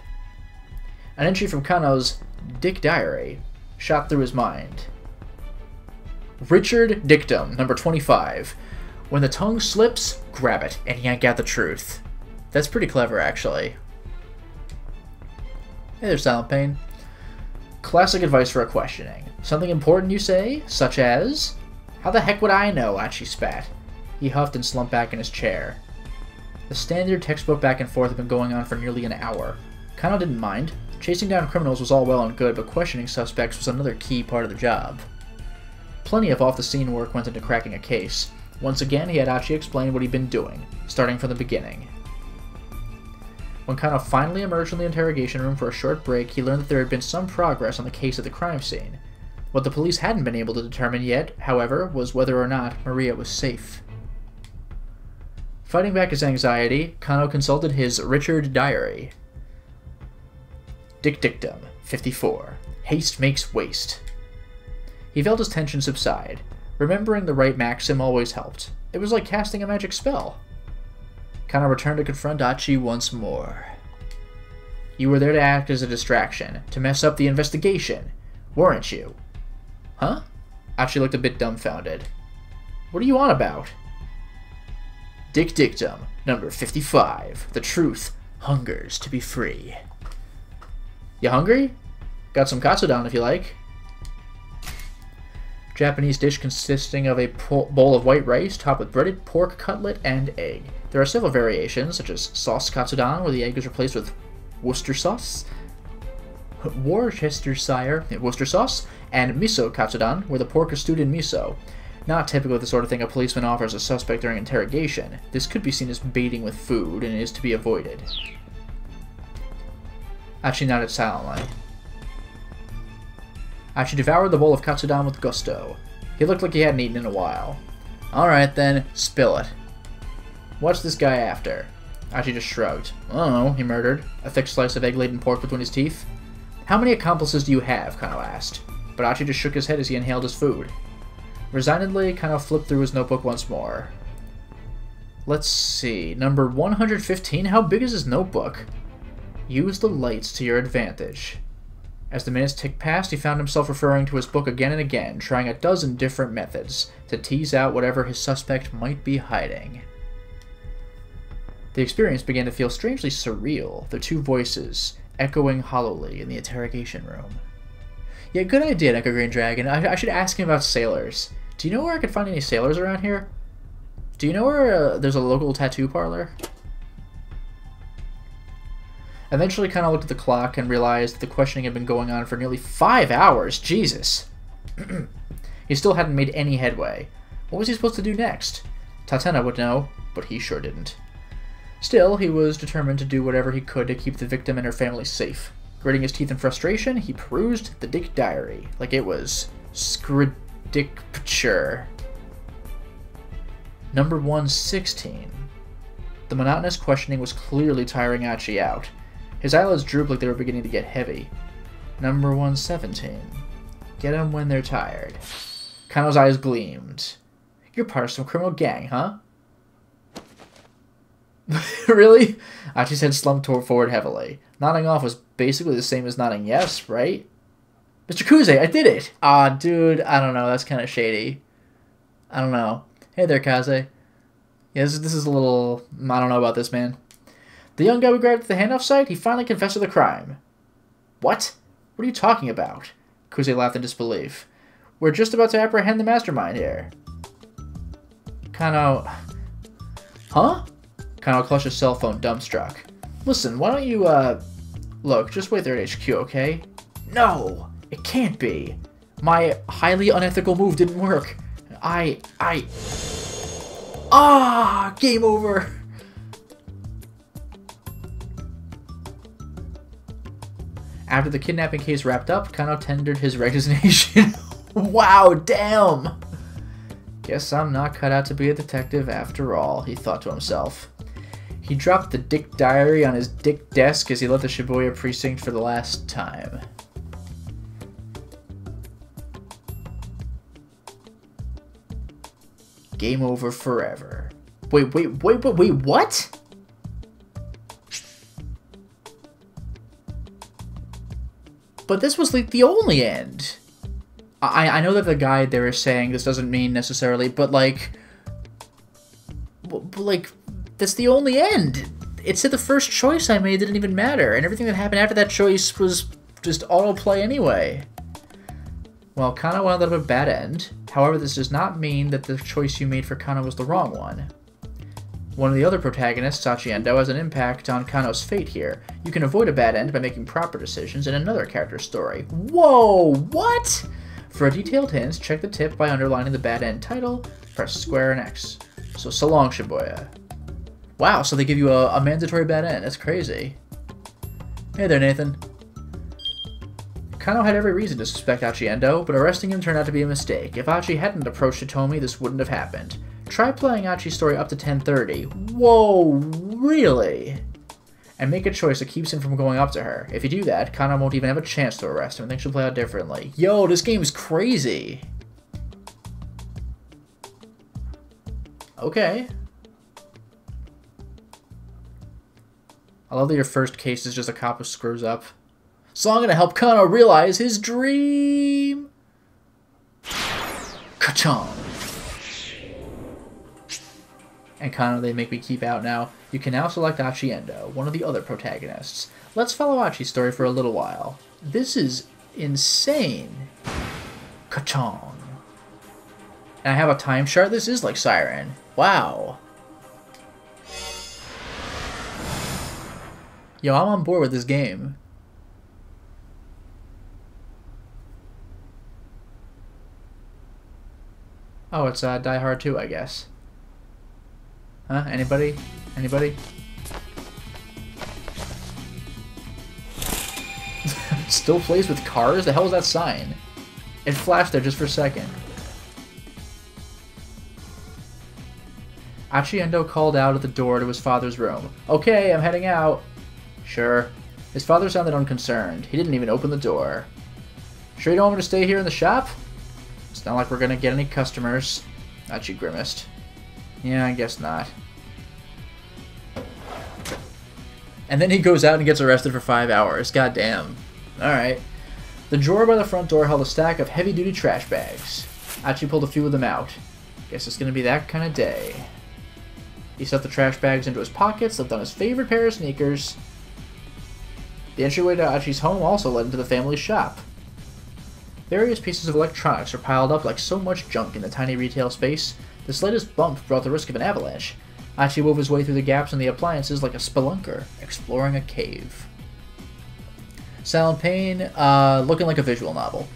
An entry from Kano's Dick Diary shot through his mind. Richard Dictum, number 25. When the tongue slips, grab it, and yank out the truth. That's pretty clever, actually. Hey there, Silent Pain. Classic advice for a questioning. Something important, you say? Such as? How the heck would I know? Achi spat. He huffed and slumped back in his chair. The standard textbook back and forth had been going on for nearly an hour. Kano didn't mind. Chasing down criminals was all well and good, but questioning suspects was another key part of the job. Plenty of off-the-scene work went into cracking a case. Once again, he had Achi explain what he'd been doing, starting from the beginning. When Kano finally emerged from the interrogation room for a short break, he learned that there had been some progress on the case at the crime scene. What the police hadn't been able to determine yet, however, was whether or not Maria was safe. Fighting back his anxiety, Kano consulted his Richard Diary. Dick Dictum, 54. Haste makes waste. He felt his tension subside. Remembering the right maxim always helped. It was like casting a magic spell. Kano returned to confront Achi once more. You were there to act as a distraction, to mess up the investigation, weren't you? Huh? Achi looked a bit dumbfounded. What are you on about? Dick Dictum, number 55. The truth hungers to be free. You hungry? Got some katsudon if you like. Japanese dish consisting of a bowl of white rice topped with breaded pork cutlet and egg. There are several variations, such as sauce katsudon, where the egg is replaced with Worcester sauce, Worcester sauce, and miso katsudon, where the pork is stewed in miso. Not typically the sort of thing a policeman offers a suspect during interrogation. This could be seen as baiting with food, and is to be avoided. Achi nodded silently. Achi devoured the bowl of katsudon with gusto. He looked like he hadn't eaten in a while. Alright then, spill it. What's this guy after? Achi just shrugged. I don't know, he murmured, a thick slice of egg-laden pork between his teeth. How many accomplices do you have? Kano asked. But Achi just shook his head as he inhaled his food. Resignedly, Kano flipped through his notebook once more. Let's see, number 115? How big is his notebook? Use the lights to your advantage. As the minutes ticked past, he found himself referring to his book again and again, trying a dozen different methods to tease out whatever his suspect might be hiding. The experience began to feel strangely surreal, the two voices echoing hollowly in the interrogation room. Yeah, good idea, Echo Green Dragon. I should ask him about sailors. Do you know where I could find any sailors around here? Do you know where there's a local tattoo parlor? Eventually, Kano looked at the clock and realized that the questioning had been going on for nearly 5 hours. Jesus! He still hadn't made any headway. What was he supposed to do next? Tatena would know, but he sure didn't. Still, he was determined to do whatever he could to keep the victim and her family safe. Gritting his teeth in frustration, he perused the Dick Diary, like it was Skridicture. Number 116. The monotonous questioning was clearly tiring Achi out. His eyelids drooped like they were beginning to get heavy. Number 117. Get 'em when they're tired. Kano's eyes gleamed. You're part of some criminal gang, huh? Really? Achi's head slumped forward heavily. Nodding off was basically the same as nodding yes, right? Mr. Kuze, I did it! Aw, dude, I don't know, that's kind of shady. I don't know. Hey there, Kaze. Yeah, this is a little... I don't know about this, man. The young guy we grabbed at the handoff site, he finally confessed to the crime. What? What are you talking about? Kuze laughed in disbelief. We're just about to apprehend the mastermind here. Kano... Huh? Kano clutched his cell phone, dumbstruck. Listen, why don't you Look, just wait there at HQ, okay? No! It can't be! My highly unethical move didn't work. Game over! After the kidnapping case wrapped up, Kano tendered his resignation. Wow, damn! Guess I'm not cut out to be a detective after all, he thought to himself. He dropped the Dick diary on his Dick desk as he left the Shibuya precinct for the last time. Game over forever. Wait, what? But this was like the only end. I know that the guide there is saying this doesn't mean necessarily, but like, that's the only end. It said the first choice I made didn't even matter, and everything that happened after that choice was just autoplay anyway. Well, Kano wound up a bad end. However, this does not mean that the choice you made for Kano was the wrong one. One of the other protagonists, Achi Endo, has an impact on Kano's fate here. You can avoid a bad end by making proper decisions in another character's story. Whoa, what? For a detailed hint, check the tip by underlining the bad end title, press square and X. So long, Shibuya. Wow, so they give you a mandatory bad end. That's crazy. Hey there, Nathan. Kano had every reason to suspect Achi Endo, but arresting him turned out to be a mistake. If Achi hadn't approached Hitomi, this wouldn't have happened. Try playing Achi's story up to 10:30. Whoa, really? And make a choice that keeps him from going up to her. If you do that, Kano won't even have a chance to arrest him, and things will play out differently. Yo, this game is crazy! Okay. I love that your first case is just a cop who screws up. So I'm gonna help Kano realize his dream! Ka-chong! And Kano, they make me keep out now. You can now select Achi Endo, one of the other protagonists. Let's follow Achi's story for a little while. This is insane. Ka-chong. And I have a time chart. This is like Siren. Wow. Yo, I'm on board with this game. Oh, it's Die Hard 2, I guess. Huh? Anybody? Anybody? Still plays with cars? The hell is that sign? It flashed there just for a second. Achi Endo called out at the door to his father's room. Okay, I'm heading out. Sure. His father sounded unconcerned. He didn't even open the door. Sure you don't want me to stay here in the shop? It's not like we're gonna get any customers. Achi grimaced. Yeah, I guess not. And then he goes out and gets arrested for 5 hours. God damn. Alright. The drawer by the front door held a stack of heavy-duty trash bags. Achi pulled a few of them out. Guess it's gonna be that kind of day. He stuffed the trash bags into his pockets, slipped on his favorite pair of sneakers. The entryway to Achi's home also led into the family's shop. Various pieces of electronics were piled up like so much junk in the tiny retail space. The slightest bump brought the risk of an avalanche. Achi wove his way through the gaps in the appliances like a spelunker, exploring a cave. Silent Pain, looking like a visual novel.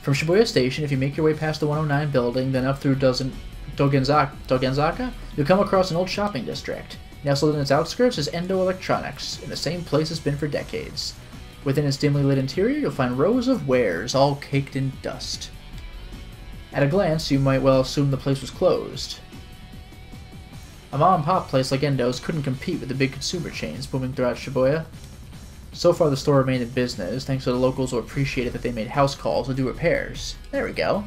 From Shibuya Station, if you make your way past the 109 building, then up through Dogenzaka, you'll come across an old shopping district. Nestled in its outskirts is Endo Electronics, in the same place it's been for decades. Within its dimly lit interior, you'll find rows of wares, all caked in dust. At a glance, you might well assume the place was closed. A mom-and-pop place like Endo's couldn't compete with the big consumer chains booming throughout Shibuya. So far, the store remained in business, thanks to the locals who appreciated that they made house calls to do repairs. There we go.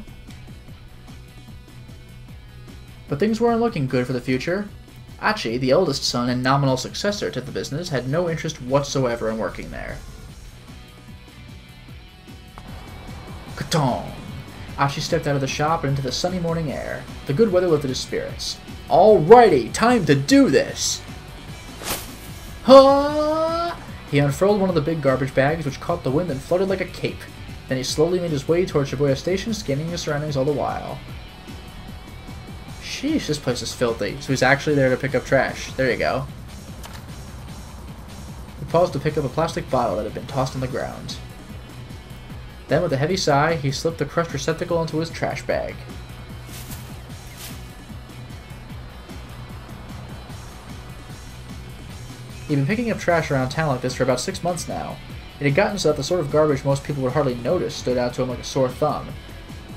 But things weren't looking good for the future. Achi, the eldest son and nominal successor to the business, had no interest whatsoever in working there. Katong! Achi stepped out of the shop and into the sunny morning air. The good weather lifted his spirits. Alrighty, time to do this! Ha! He unfurled one of the big garbage bags, which caught the wind and floated like a cape. Then he slowly made his way toward Shibuya Station, scanning his surroundings all the while. Sheesh, this place is filthy. So he's actually there to pick up trash. There you go. He paused to pick up a plastic bottle that had been tossed on the ground. Then, with a heavy sigh, he slipped the crushed receptacle into his trash bag. He'd been picking up trash around town like this for about 6 months now. It had gotten so that the sort of garbage most people would hardly notice stood out to him like a sore thumb.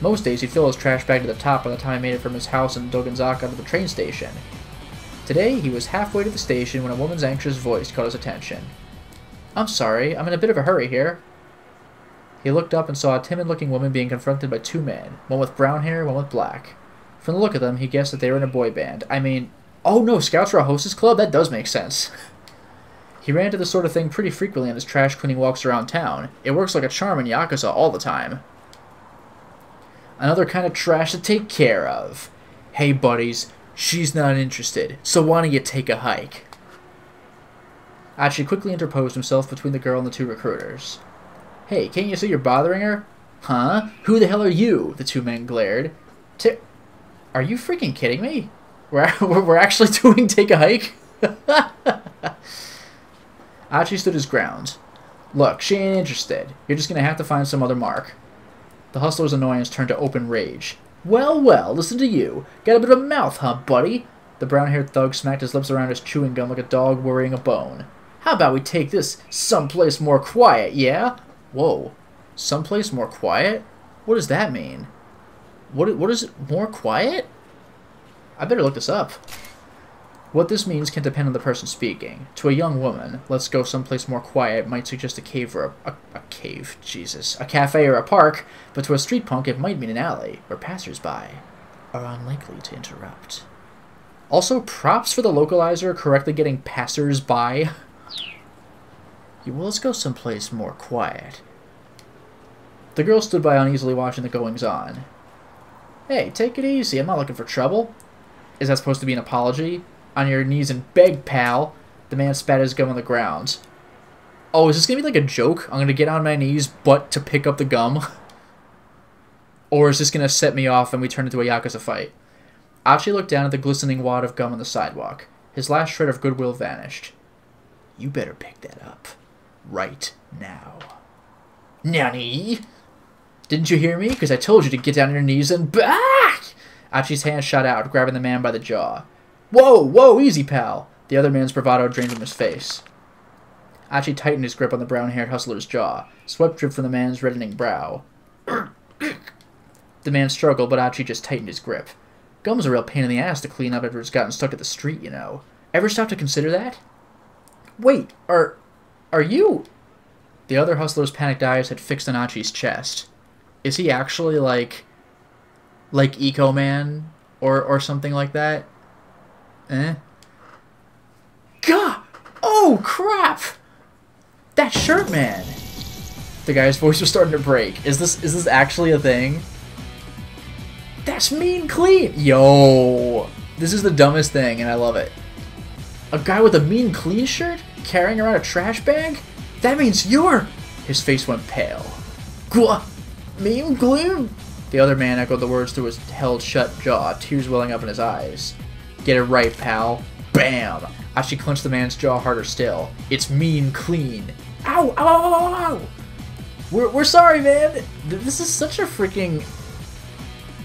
Most days he'd fill his trash bag to the top by the time he made it from his house in Dogonzaka to the train station. Today, he was halfway to the station when a woman's anxious voice caught his attention. "I'm sorry, I'm in a bit of a hurry here." He looked up and saw a timid-looking woman being confronted by 2 men, one with brown hair, one with black. From the look of them, he guessed that they were in a boy band. I mean, oh no, Scouts for a Hostess Club? That does make sense. He ran into this sort of thing pretty frequently on his trash cleaning walks around town. It works like a charm in Yakuza all the time. Another kind of trash to take care of. "Hey buddies, she's not interested, so why don't you take a hike?" Achi quickly interposed himself between the girl and the 2 recruiters. "Hey, can't you see you're bothering her?" "Huh? Who the hell are you?" the 2 men glared. Are you freaking kidding me? We're actually doing take a hike? Achi stood his ground. "Look, she ain't interested. You're just gonna have to find some other mark." The hustler's annoyance turned to open rage. Well, well, listen to you. Got a bit of a mouth, huh, buddy?" The brown-haired thug smacked his lips around his chewing gum like a dog worrying a bone. "How about we take this someplace more quiet, yeah?" Whoa. Someplace more quiet? What does that mean? What is it? More quiet? I better look this up. What this means can depend on the person speaking. To a young woman, let's go someplace more quiet might suggest a cave or a cave, Jesus. A cafe or a park, but to a street punk it might mean an alley, where passers-by are unlikely to interrupt. Also, props for the localizer correctly getting passers-by. Well, let's go someplace more quiet. The girl stood by uneasily watching the goings-on. "Hey, take it easy, I'm not looking for trouble." Is that supposed to be an apology? "On your knees and beg, pal." The man spat his gum on the ground. Oh, is this gonna be like a joke? I'm gonna get on my knees, but to pick up the gum? Or is this gonna set me off and we turn into a Yakuza fight? Achi looked down at the glistening wad of gum on the sidewalk. His last shred of goodwill vanished. "You better pick that up. Right now." "Nani? Didn't you hear me? Because I told you to get down on your knees and back!" Achi's hand shot out, grabbing the man by the jaw. "Whoa, whoa, easy, pal." The other man's bravado drained from his face. Achi tightened his grip on the brown-haired hustler's jaw. Sweat dripped from the man's reddening brow. The man struggled, but Achi just tightened his grip. Gum's a real pain in the ass to clean up after it's gotten stuck at the street, you know. Ever stop to consider that? Wait, are you... The other hustler's panicked eyes had fixed on Achi's chest. Is he actually like Eco Man or something like that? Eh? God! Oh, crap! That shirt man! The guy's voice was starting to break. Is this actually a thing? That's mean clean! Yo! This is the dumbest thing, and I love it. A guy with a mean clean shirt? Carrying around a trash bag? That means you're... His face went pale. Gwa! Mean clean? The other man echoed the words through his held-shut jaw, tears welling up in his eyes. Get it right, pal. Bam! Achi clenched the man's jaw harder still. It's mean clean. Ow! Ow! Ow! Ow! Ow! We're sorry, man! This is such a freaking...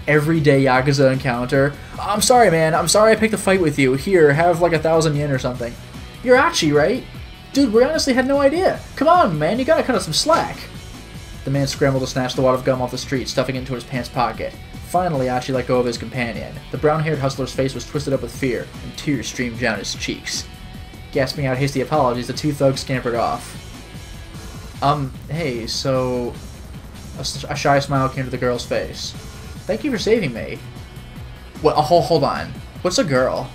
everyday Yakuza encounter. I'm sorry, man. I'm sorry I picked a fight with you. Here, have like 1,000 yen or something. You're Achi, right? Dude, we honestly had no idea. Come on, man. You gotta cut us some slack. The man scrambled to snatch the wad of gum off the street, stuffing it into his pants pocket. Finally, Achi let go of his companion. The brown-haired hustler's face was twisted up with fear, and tears streamed down his cheeks. Gasping out hasty apologies, the 2 thugs scampered off. Hey, so... A shy smile came to the girl's face. Thank you for saving me. What? Hold on. What's a girl?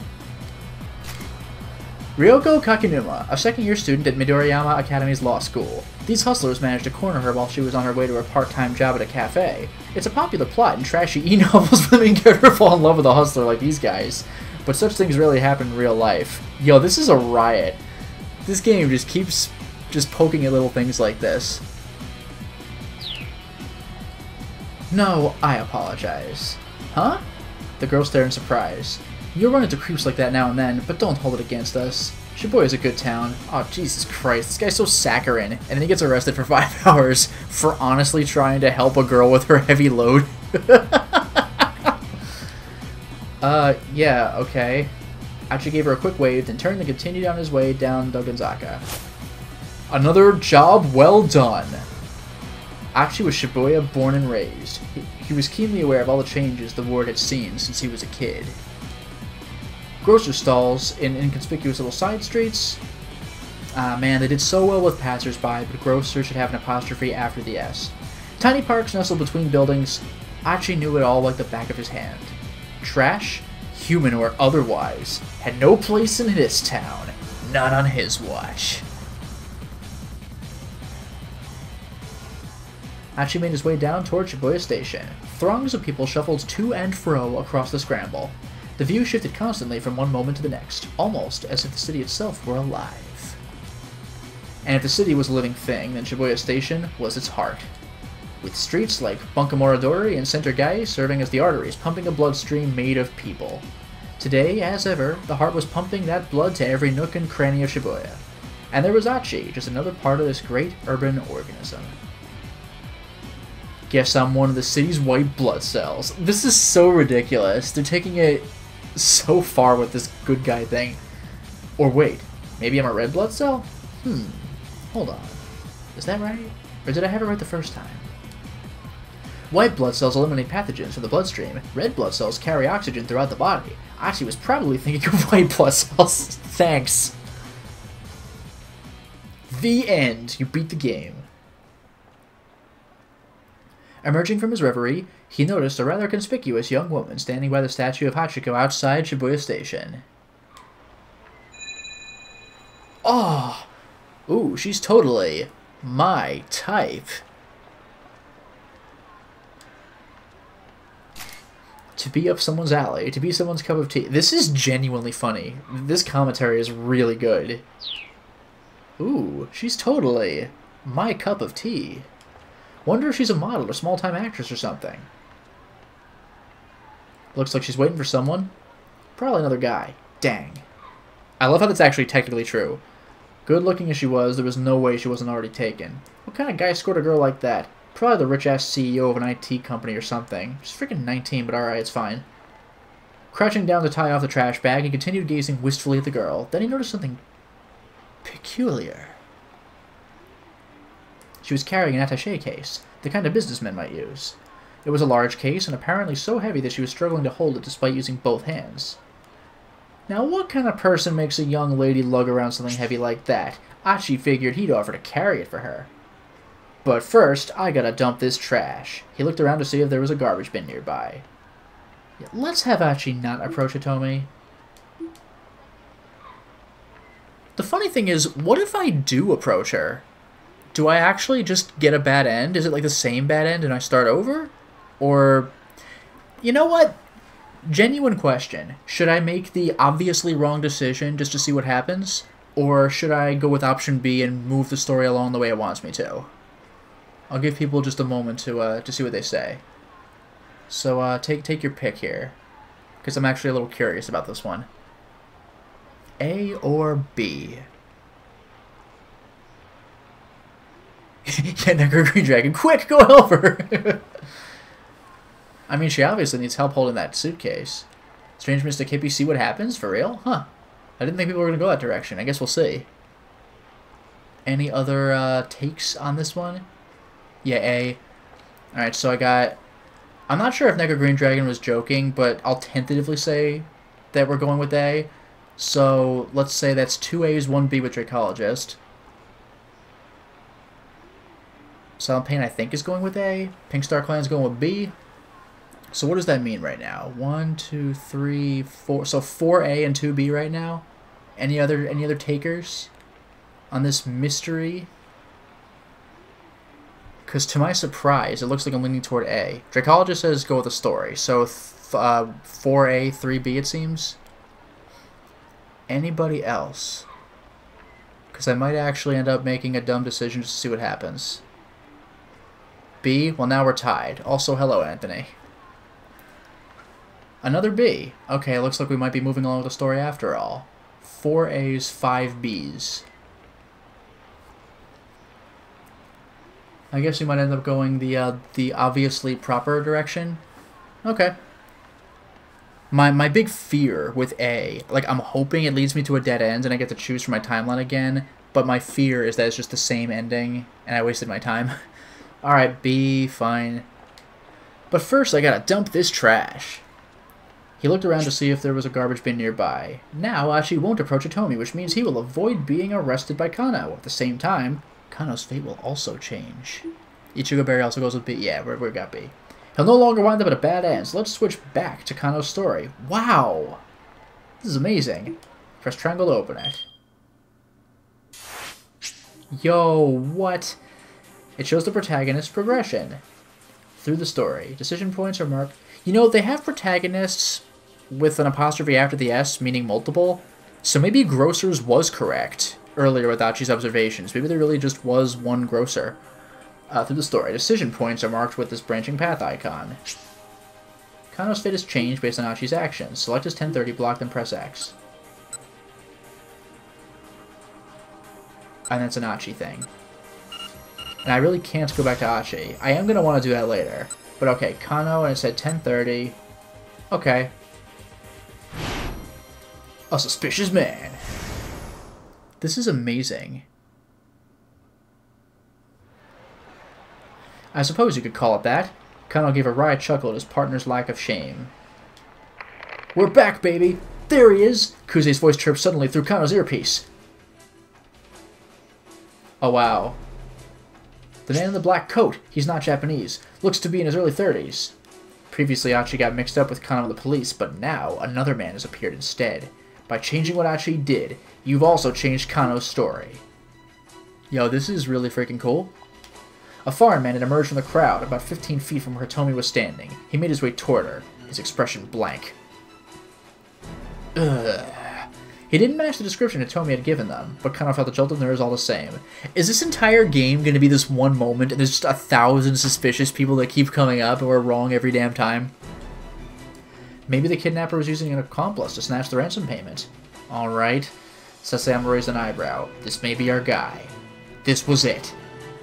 Ryoko Kakinuma, a second-year student at Midoriyama Academy's law school. These hustlers managed to corner her while she was on her way to her part-time job at a cafe. It's a popular plot in trashy e-novels for the main character to fall in love with a hustler like these guys. But such things really happen in real life. Yo, this is a riot. This game just keeps poking at little things like this. No, I apologize. Huh? The girl stared in surprise. You'll run into creeps like that now and then, but don't hold it against us. Shibuya's a good town. Oh, Jesus Christ. This guy's so saccharine. And then he gets arrested for 5 hours for honestly trying to help a girl with her heavy load. Yeah, okay. Achi gave her a quick wave, then turned and continued on his way down Dogonzaka. Another job well done. Achi was Shibuya born and raised. He was keenly aware of all the changes the ward had seen since he was a kid. Grocery stalls in inconspicuous little side streets. Man, they did so well with passers-by, but grocer should have an apostrophe after the S. Tiny parks nestled between buildings. Achi knew it all like the back of his hand. Trash, human or otherwise, had no place in this town. Not on his watch. Achi made his way down toward Shibuya Station. Throngs of people shuffled to and fro across the scramble. The view shifted constantly from one moment to the next, almost as if the city itself were alive. And if the city was a living thing, then Shibuya Station was its heart. With streets like Bunkamoridori and Center Gai serving as the arteries, pumping a bloodstream made of people. Today, as ever, the heart was pumping that blood to every nook and cranny of Shibuya. And there was Achi, just another part of this great urban organism. Guess I'm one of the city's white blood cells. This is so ridiculous. They're taking it so far with this good guy thing. Or wait, maybe I'm a red blood cell? Hold on. Is that right? Or did I have it right the first time? White blood cells eliminate pathogens from the bloodstream. Red blood cells carry oxygen throughout the body. Achi was probably thinking of white blood cells. Thanks. The end. You beat the game. Emerging from his reverie, he noticed a rather conspicuous young woman standing by the statue of Hachiko outside Shibuya Station. Oh! Ooh, she's totally my type. To be up someone's alley, to be someone's cup of tea. This is genuinely funny. This commentary is really good. Ooh, she's totally my cup of tea. Wonder if she's a model or small-time actress or something. Looks like she's waiting for someone. Probably another guy. Dang. I love how that's actually technically true. Good looking as she was, there was no way she wasn't already taken. What kind of guy scored a girl like that? Probably the rich-ass CEO of an IT company or something. She's freaking 19, but alright, it's fine. Crouching down to tie off the trash bag, he continued gazing wistfully at the girl. Then he noticed something peculiar. She was carrying an attaché case, the kind of businessmen might use. It was a large case, and apparently so heavy that she was struggling to hold it despite using both hands. Now, what kind of person makes a young lady lug around something heavy like that? Achi figured he'd offer to carry it for her. But first, I gotta dump this trash. He looked around to see if there was a garbage bin nearby. Yeah, let's have Achi not approach Hitomi. The funny thing is, what if I do approach her? Do I actually just get a bad end? Is it like the same bad end and I start over? Or, you know what? Genuine question. Should I make the obviously wrong decision just to see what happens? Or should I go with option B and move the story along the way it wants me to? I'll give people just a moment to see what they say. So take your pick here, because I'm actually a little curious about this one. A or B? Yeah, Negro Green Dragon, quick, go help her! I mean, she obviously needs help holding that suitcase. Strange Mr. Kippy, see what happens? For real? Huh. I didn't think people were going to go that direction. I guess we'll see. Any other takes on this one? Yeah, A. Alright, so I got... I'm not sure if Negro Green Dragon was joking, but I'll tentatively say that we're going with A. So, let's say that's 2 A's, 1 B with Dracologist. Silent Pain, I think, is going with A. Pink Star Clan's going with B. So what does that mean right now? 1, 2, 3, 4. So 4A and 2B right now. Any other takers on this mystery? Because to my surprise, it looks like I'm leaning toward A. Dracologist says go with the story. So 4A, 3B it seems. Anybody else? Because I might actually end up making a dumb decision just to see what happens. B? Well, now we're tied. Also, hello, Anthony. Another B. Okay, it looks like we might be moving along with the story after all. 4 A's, 5 B's. I guess we might end up going the obviously proper direction. Okay. My big fear with A, like, I'm hoping it leads me to a dead end and I get to choose from my timeline again, but my fear is that it's just the same ending and I wasted my time. Alright, B, fine. But first I gotta dump this trash. He looked around to see if there was a garbage bin nearby. Now Achi won't approach Hitomi, which means he will avoid being arrested by Kano. At the same time, Kano's fate will also change. Ichigo Berry also goes with B. Yeah, we got B. He'll no longer wind up at a bad end, so let's switch back to Kano's story. Wow! This is amazing. Press triangle to open it. Yo, what? It shows the protagonist's progression through the story. Decision points are marked. You know, they have protagonists with an apostrophe after the S, meaning multiple. So maybe Grocers was correct earlier with Achi's observations. Maybe there really just was one Grocer. Through the story, decision points are marked with this branching path icon. Kano's fate is changed based on Achi's actions. Select his 1030 block, then press X. And that's an Achi thing. And I really can't go back to Achi. I am going to want to do that later. But okay, Kano, and it said 1030. Okay. A suspicious man. This is amazing. I suppose you could call it that. Kano gave a wry chuckle at his partner's lack of shame. We're back, baby! There he is! Kuze's voice chirped suddenly through Kano's earpiece. Oh, wow. The man in the black coat. He's not Japanese. Looks to be in his early 30s. Previously, Achi got mixed up with Kano and the police, but now another man has appeared instead. By changing what Achi did, you've also changed Kano's story. Yo, this is really freaking cool. A foreign man had emerged from the crowd, about 15 feet from where Hitomi was standing. He made his way toward her, his expression blank. Ugh. He didn't match the description Hitomi had given them, but Kano felt the jolt of nerves all the same. Is this entire game going to be this one moment, and there's just 1,000 suspicious people that keep coming up, and we're wrong every damn time? Maybe the kidnapper was using an accomplice to snatch the ransom payment. Alright. Sasayama raised an eyebrow. This may be our guy. This was it.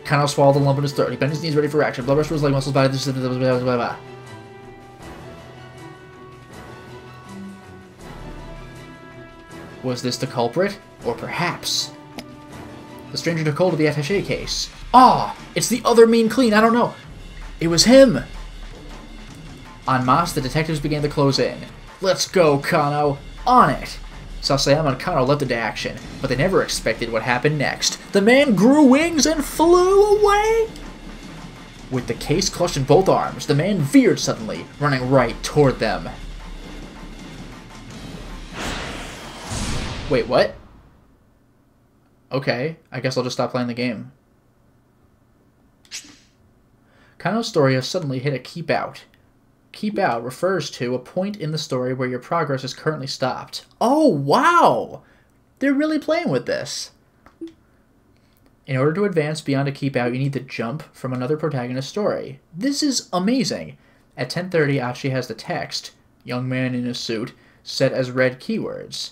Kano swallowed a lump in his throat. He bent his knees ready for action. Blood rushed to his leg muscles. Blah, blah, blah. Was this the culprit? Or perhaps the stranger took hold of the attaché case. Ah! It's the other mean clean. I don't know. It was him! En masse, the detectives began to close in. Let's go, Kano! On it! Sasayama and Kano leapt into action, but they never expected what happened next. The man grew wings and flew away! With the case clutched in both arms, the man veered suddenly, running right toward them. Wait, what? Okay, I guess I'll just stop playing the game. Kano's story has suddenly hit a keep out. Keep out refers to a point in the story where your progress is currently stopped. Oh, wow! They're really playing with this. In order to advance beyond a keep out, you need to jump from another protagonist's story. This is amazing. At 10:30, Achi has the text, young man in a suit, set as red keywords.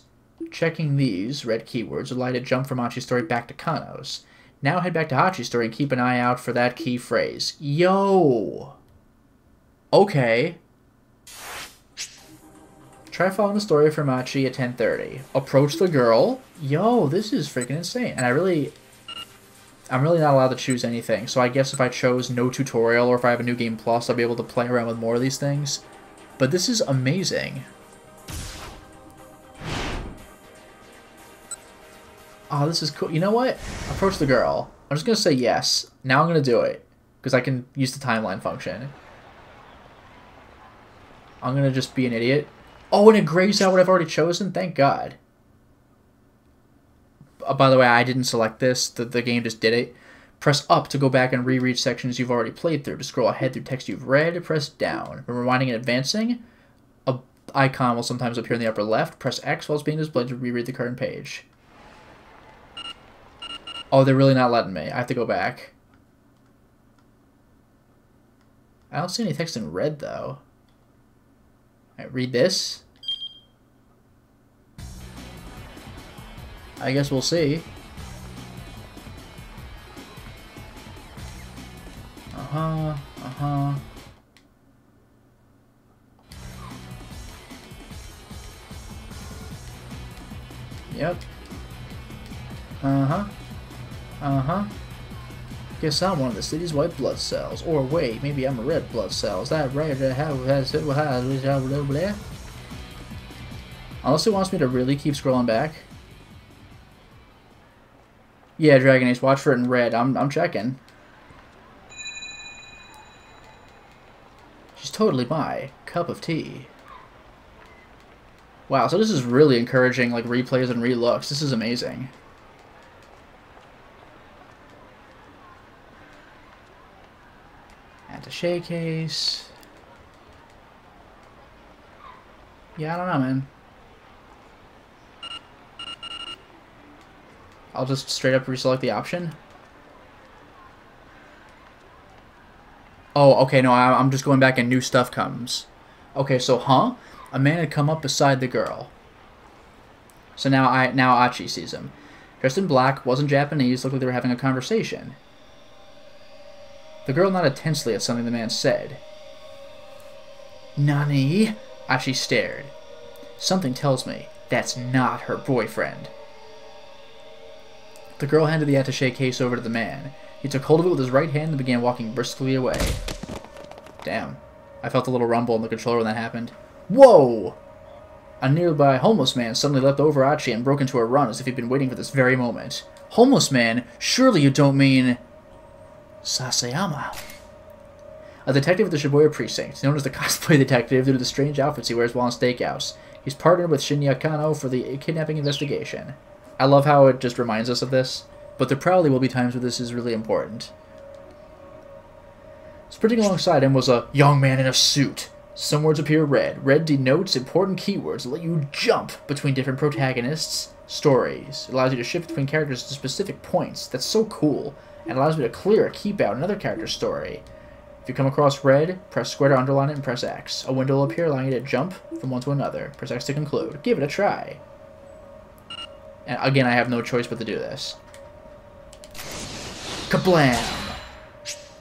Checking these red keywords will allow you to jump from Achi's story back to Kano's. Now head back to Achi's story and keep an eye out for that key phrase. Yo! Okay. Try following the story from Achi at 10:30. Approach the girl. Yo, this is freaking insane. And I'm really not allowed to choose anything. So I guess if I chose no tutorial or if I have a New Game Plus, I'll be able to play around with more of these things. But this is amazing. Oh, this is cool. You know what? Approach the girl. I'm just going to say yes. Now I'm going to do it. Because I can use the timeline function. I'm going to just be an idiot. Oh, and it grays out what I've already chosen? Thank God. By the way, I didn't select this. The game just did it. Press up to go back and reread sections you've already played through. To scroll ahead through text you've read, press down. When rewinding and advancing, an icon will sometimes appear in the upper left. Press X while it's being displayed to reread the current page. Oh, they're really not letting me. I have to go back. I don't see any text in red, though. Alright, read this. I guess we'll see. Uh-huh, uh-huh. Yep. Uh-huh. Uh-huh. Guess I'm one of the city's white blood cells. Or wait, maybe I'm a red blood cell. Is that right? Unless it wants me to really keep scrolling back. Yeah, Dragon Ace, watch for it in red. I'm checking. She's totally my cup of tea. Wow, so this is really encouraging, like, replays and relooks. This is amazing. Attaché case. Yeah, I don't know, man. I'll just straight up reselect the option. Oh, okay, no, I'm just going back and new stuff comes. Okay, so, huh? A man had come up beside the girl. So now Achi sees him. Dressed in black, wasn't Japanese, looked like they were having a conversation. The girl nodded tensely at something the man said. Nani? Achi stared. Something tells me that's not her boyfriend. The girl handed the attaché case over to the man. He took hold of it with his right hand and began walking briskly away. Damn. I felt a little rumble in the controller when that happened. Whoa! A nearby homeless man suddenly leapt over Achi and broke into a run as if he'd been waiting for this very moment. Homeless man? Surely you don't mean... Sasayama. A detective at the Shibuya precinct, known as the cosplay detective due to the strange outfits he wears while on stakeouts. He's partnered with Shinya Kano for the kidnapping investigation. I love how it just reminds us of this, but there probably will be times where this is really important. Sprinting alongside him was a young man in a suit. Some words appear red. Red denotes important keywords that let you jump between different protagonists' stories. It allows you to shift between characters to specific points. That's so cool. And allows me to clear or keep out another character's story. If you come across red, press square to underline it and press X. A window will appear allowing you to jump from one to another. Press X to conclude. Give it a try. And again, I have no choice but to do this. Kablam!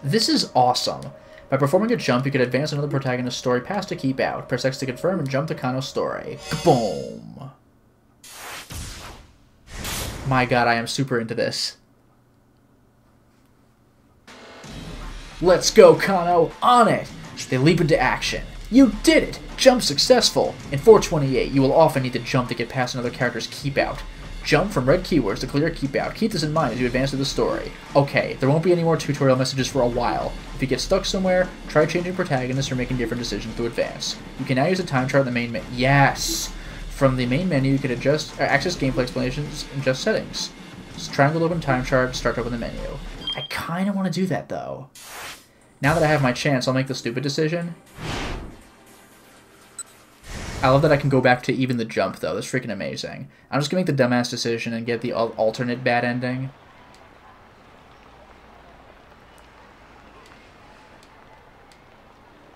This is awesome. By performing a jump, you can advance another protagonist's story past to keep out. Press X to confirm and jump to Kano's story. Kaboom! My god, I am super into this. Let's go, Kano! On it! They leap into action. You did it! Jump successful! In 428, you will often need to jump to get past another character's keep out. Jump from red keywords to clear keep out. Keep this in mind as you advance through the story. Okay, there won't be any more tutorial messages for a while. If you get stuck somewhere, try changing protagonists or making different decisions to advance. You can now use a time chart in the main menu. Yes! From the main menu, you can access gameplay explanations and adjust settings. Just triangle open time chart, start to open the menu. I kind of want to do that, though. Now that I have my chance, I'll make the stupid decision. I love that I can go back to even the jump, though. That's freaking amazing. I'm just going to make the dumbass decision and get the alternate bad ending.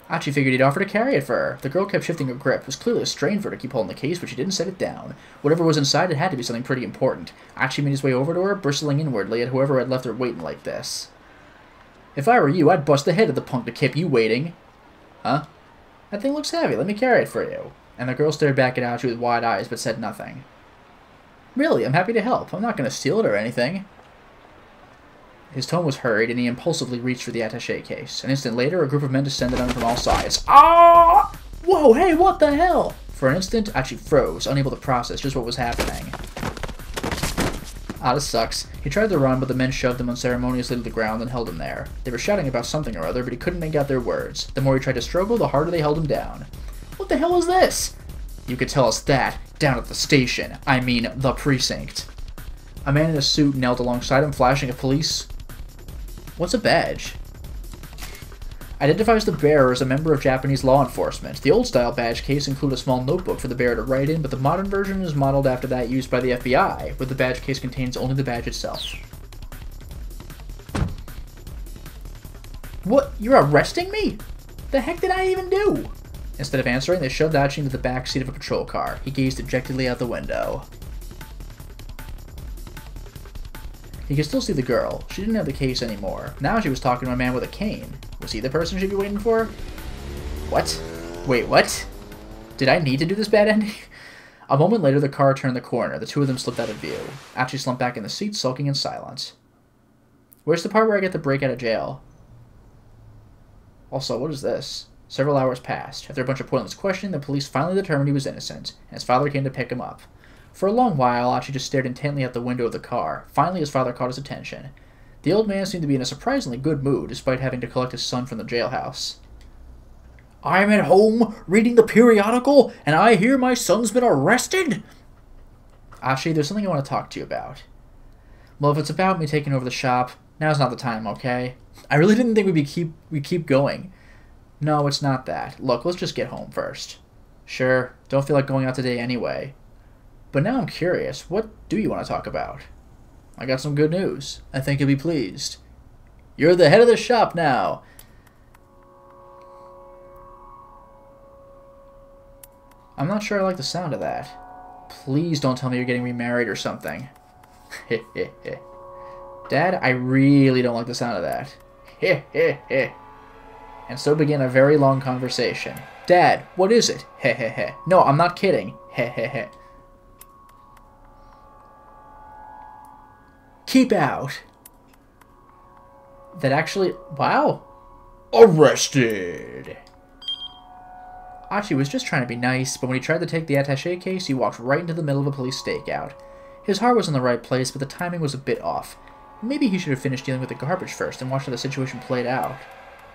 Achi figured he'd offer to carry it for her. The girl kept shifting her grip. It was clearly a strain for her to keep holding the case, but she didn't set it down. Whatever was inside, it had to be something pretty important. Achi made his way over to her, bristling inwardly at whoever had left her waiting like this. If I were you, I'd bust the head of the punk to keep you waiting. Huh? That thing looks heavy. Let me carry it for you. And the girl stared back at Achi with wide eyes, but said nothing. Really, I'm happy to help. I'm not going to steal it or anything. His tone was hurried, and he impulsively reached for the attaché case. An instant later, a group of men descended on him from all sides. Ah! Whoa, hey, what the hell? For an instant, Achi froze, unable to process just what was happening. Ah, this sucks. He tried to run, but the men shoved him unceremoniously to the ground and held him there. They were shouting about something or other, but he couldn't make out their words. The more he tried to struggle, the harder they held him down. What the hell is this? You could tell us that down at the station. I mean, the precinct. A man in a suit knelt alongside him, flashing at police. What's a badge? Identifies the bearer as a member of Japanese law enforcement. The old-style badge case includes a small notebook for the bearer to write in, but the modern version is modeled after that used by the FBI, where the badge case contains only the badge itself. What? You're arresting me? The heck did I even do? Instead of answering, they shoved Achi into the back seat of a patrol car. He gazed dejectedly out the window. He could still see the girl. She didn't have the case anymore. Now she was talking to a man with a cane. Was he the person she'd be waiting for? What? Wait, what? Did I need to do this bad ending? A moment later, the car turned the corner. The two of them slipped out of view. Achi slumped back in the seat, sulking in silence. Where's the part where I get to break out of jail? Also, what is this? Several hours passed. After a bunch of pointless questioning, the police finally determined he was innocent, and his father came to pick him up. For a long while, Achi just stared intently out the window of the car. Finally, his father caught his attention. The old man seemed to be in a surprisingly good mood, despite having to collect his son from the jailhouse. I'm at home, reading the periodical, and I hear my son's been arrested? Achi, there's something I want to talk to you about. Well, if it's about me taking over the shop, now's not the time, okay? I really didn't think we'd keep going. No, it's not that. Look, let's just get home first. Sure, don't feel like going out today anyway. But now I'm curious, what do you want to talk about? I got some good news. I think you'll be pleased. You're the head of the shop now. I'm not sure I like the sound of that. Please don't tell me you're getting remarried or something. Dad, I really don't like the sound of that. And so began a very long conversation. Dad, what is it? No, I'm not kidding. Keep out. That actually... Wow. Arrested. Achi was just trying to be nice, but when he tried to take the attaché case, he walked right into the middle of a police stakeout. His heart was in the right place, but the timing was a bit off. Maybe he should have finished dealing with the garbage first and watched how the situation played out.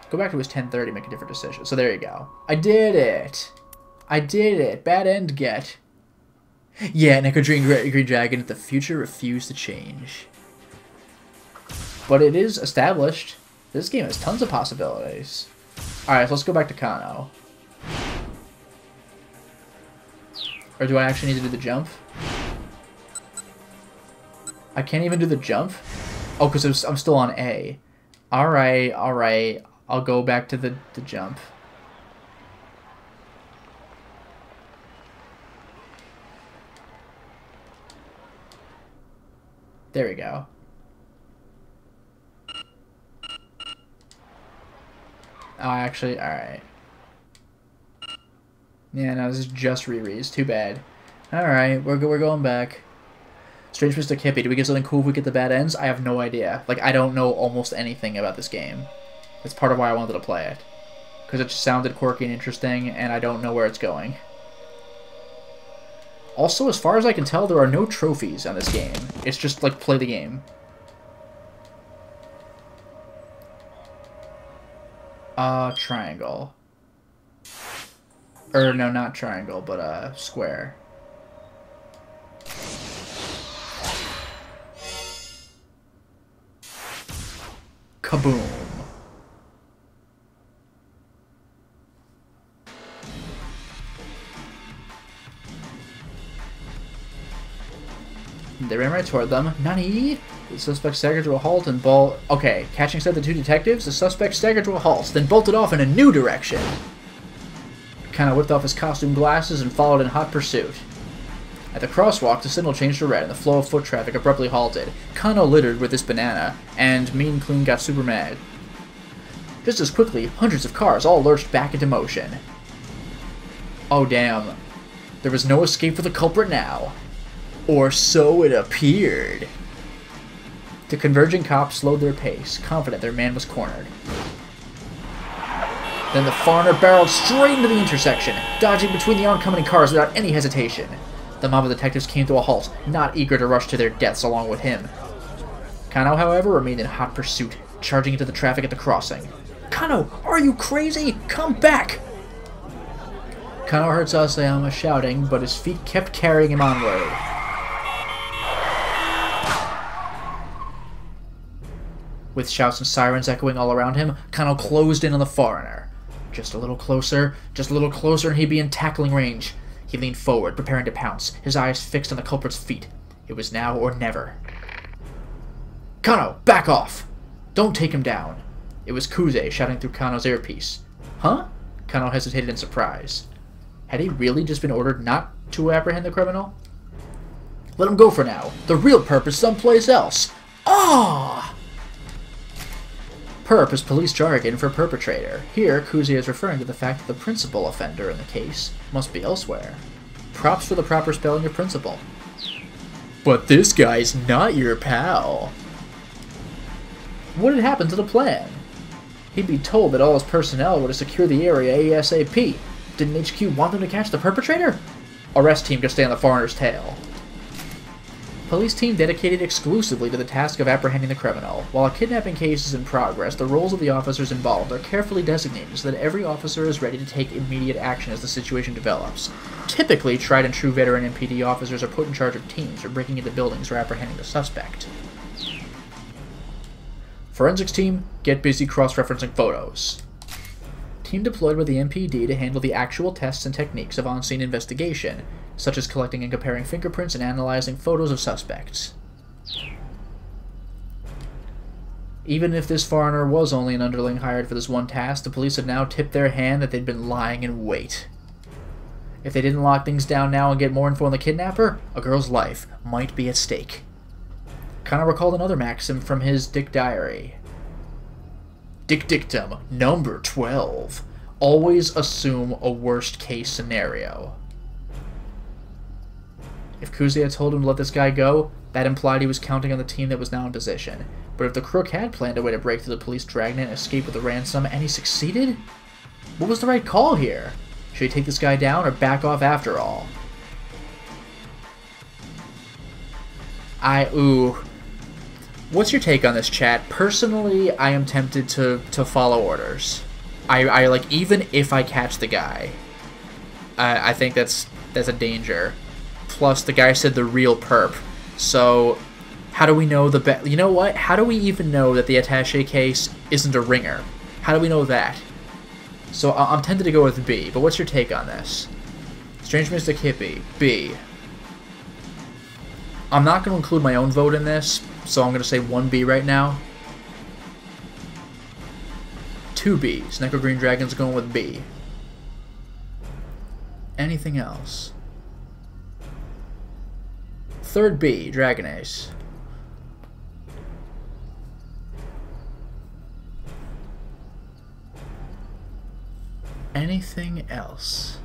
Go back to his 10:30, make a different decision. So there you go. I did it. I did it. Bad end get. Yeah, Neko Green Dragon, the future refused to change. But it is established. This game has tons of possibilities. Alright, so let's go back to Kano. Or do I actually need to do the jump? I can't even do the jump? Oh, because I'm still on A. Alright, alright. I'll go back to the jump. There we go. Oh, actually, alright. Yeah, no, this is just rereads. Too bad. Alright, we're going back. Strange Mr. Hippie. Do we get something cool if we get the bad ends? I have no idea. Like, I don't know almost anything about this game. That's part of why I wanted to play it. Because it just sounded quirky and interesting, and I don't know where it's going. Also, as far as I can tell, there are no trophies on this game. It's just, like, play the game. Triangle. Or, no, not triangle, but, square. Kaboom. They ran right toward them. Nani? The suspect staggered to a halt and Okay, catching sight of the two detectives, the suspect staggered to a halt, then bolted off in a new direction. Kinda whipped off his costume glasses and followed in hot pursuit. At the crosswalk, the signal changed to red and the flow of foot traffic abruptly halted. Kano littered with this banana, and Mean Clean got super mad. Just as quickly, hundreds of cars all lurched back into motion. Oh damn. There was no escape for the culprit now. Or so it appeared. The converging cops slowed their pace, confident their man was cornered. Then the foreigner barreled straight into the intersection, dodging between the oncoming cars without any hesitation. The mob of detectives came to a halt, not eager to rush to their deaths along with him. Kano, however, remained in hot pursuit, charging into the traffic at the crossing. Kano, are you crazy? Come back! Kano heard Sasayama shouting, but his feet kept carrying him onward. With shouts and sirens echoing all around him, Kano closed in on the foreigner. Just a little closer, and he'd be in tackling range. He leaned forward, preparing to pounce, his eyes fixed on the culprit's feet. It was now or never. Kano, back off! Don't take him down. It was Kuze shouting through Kano's earpiece. Huh? Kano hesitated in surprise. Had he really just been ordered not to apprehend the criminal? Let him go for now. The real purpose is someplace else. Ah! Perp is police jargon for perpetrator. Here, Kuze is referring to the fact that the principal offender in the case must be elsewhere. Props for the proper spelling of principal. But this guy's not your pal. What had happened to the plan? He'd be told that all his personnel were to secure the area ASAP. Didn't HQ want them to catch the perpetrator? Arrest team to stay on the foreigner's tail. Police team dedicated exclusively to the task of apprehending the criminal. While a kidnapping case is in progress, the roles of the officers involved are carefully designated so that every officer is ready to take immediate action as the situation develops. Typically, tried and true veteran MPD officers are put in charge of teams for breaking into buildings or apprehending the suspect. Forensics team, get busy cross-referencing photos. Team deployed with the MPD to handle the actual tests and techniques of on-scene investigation, such as collecting and comparing fingerprints and analyzing photos of suspects. Even if this foreigner was only an underling hired for this one task, the police had now tipped their hand that they'd been lying in wait. If they didn't lock things down now and get more info on the kidnapper, a girl's life might be at stake. Kind of recalled another maxim from his Dick Diary. Dick Dictum, number 12. Always assume a worst-case scenario. If Kuze had told him to let this guy go, that implied he was counting on the team that was now in position. But if the crook had planned a way to break through the police dragnet and escape with the ransom, and he succeeded? What was the right call here? Should he take this guy down or back off after all? What's your take on this, chat? Personally, I am tempted to follow orders. I like, even if I catch the guy, I think that's a danger. Plus, the guy said the real perp. So, how do we know you know what? How do we even know that the attaché case isn't a ringer? How do we know that? So, I'm tempted to go with B, but what's your take on this? Strange Mystic Hippie, B. I'm not going to include my own vote in this, so I'm going to say 1B right now. 2 Bs. Necro Green Dragon's going with B. Anything else? 3rd B, Dragon Ace. Anything else?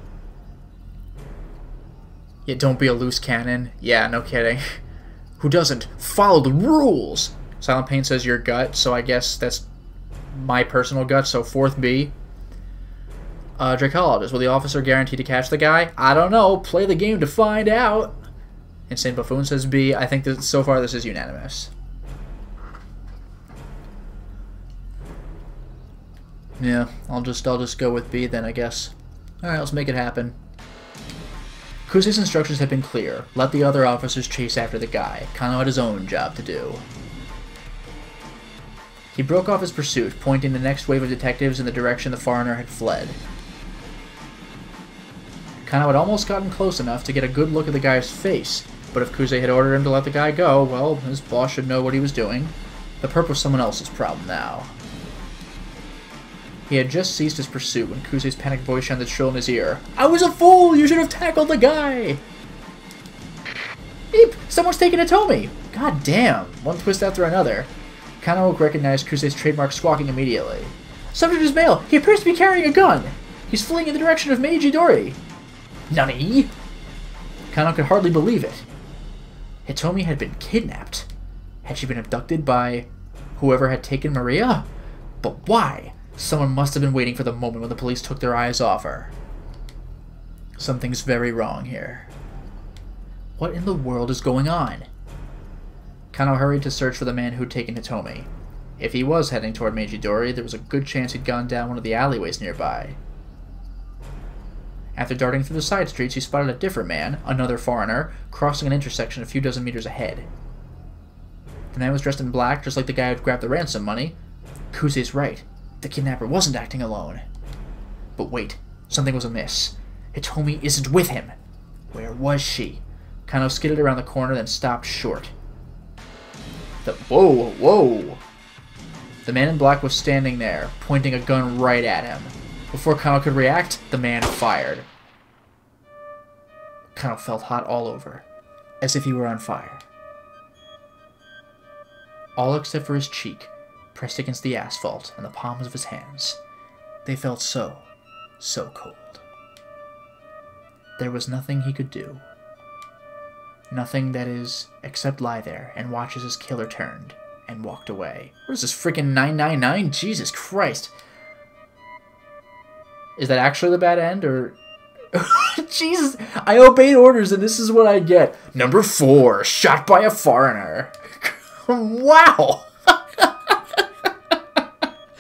Yeah, don't be a loose cannon. Yeah, no kidding. Who doesn't follow the rules? Silent Pain says your gut, so I guess that's my personal gut, so 4th B. Dracologist, will the officer guarantee to catch the guy? I don't know. Play the game to find out. Insane Buffoon says B. I think that so far this is unanimous. Yeah, I'll just go with B then, I guess. Alright, let's make it happen. Kuze's instructions have been clear. Let the other officers chase after the guy. Kano had his own job to do. He broke off his pursuit, pointing the next wave of detectives in the direction the foreigner had fled. Kano had almost gotten close enough to get a good look at the guy's face, but if Kuze had ordered him to let the guy go, well, his boss should know what he was doing. The perp was someone else's problem now. He had just ceased his pursuit when Kuze's panicked voice sounded shrill in his ear. I was a fool! You should have tackled the guy! Beep! Someone's taking Hitomi! God damn! One twist after another. Kano recognized Kuze's trademark squawking immediately. Subject is male! He appears to be carrying a gun! He's fleeing in the direction of Meiji Dori! Nani? Kano could hardly believe it. Hitomi had been kidnapped. Had she been abducted by whoever had taken Maria? But why? Someone must have been waiting for the moment when the police took their eyes off her. Something's very wrong here. What in the world is going on? Kano hurried to search for the man who'd taken Hitomi. If he was heading toward Meiji Dori, there was a good chance he'd gone down one of the alleyways nearby. After darting through the side streets, he spotted a different man, another foreigner, crossing an intersection a few dozen meters ahead. The man was dressed in black, just like the guy who'd grabbed the ransom money. Kuze's right. The kidnapper wasn't acting alone. But wait, something was amiss. Hitomi isn't with him. Where was she? Kano skidded around the corner, then stopped short. Whoa, whoa! The man in black was standing there, pointing a gun right at him. Before Kano could react, the man fired. Kano felt hot all over, as if he were on fire. all except for his cheek, pressed against the asphalt and the palms of his hands. They felt so cold. There was nothing he could do. Nothing, that is, except lie there and watch as his killer turned and walked away. What is this, freaking 999? Jesus Christ. Is that actually the bad end, or... Jesus, I obeyed orders and this is what I get. Number 4, shot by a foreigner. Wow.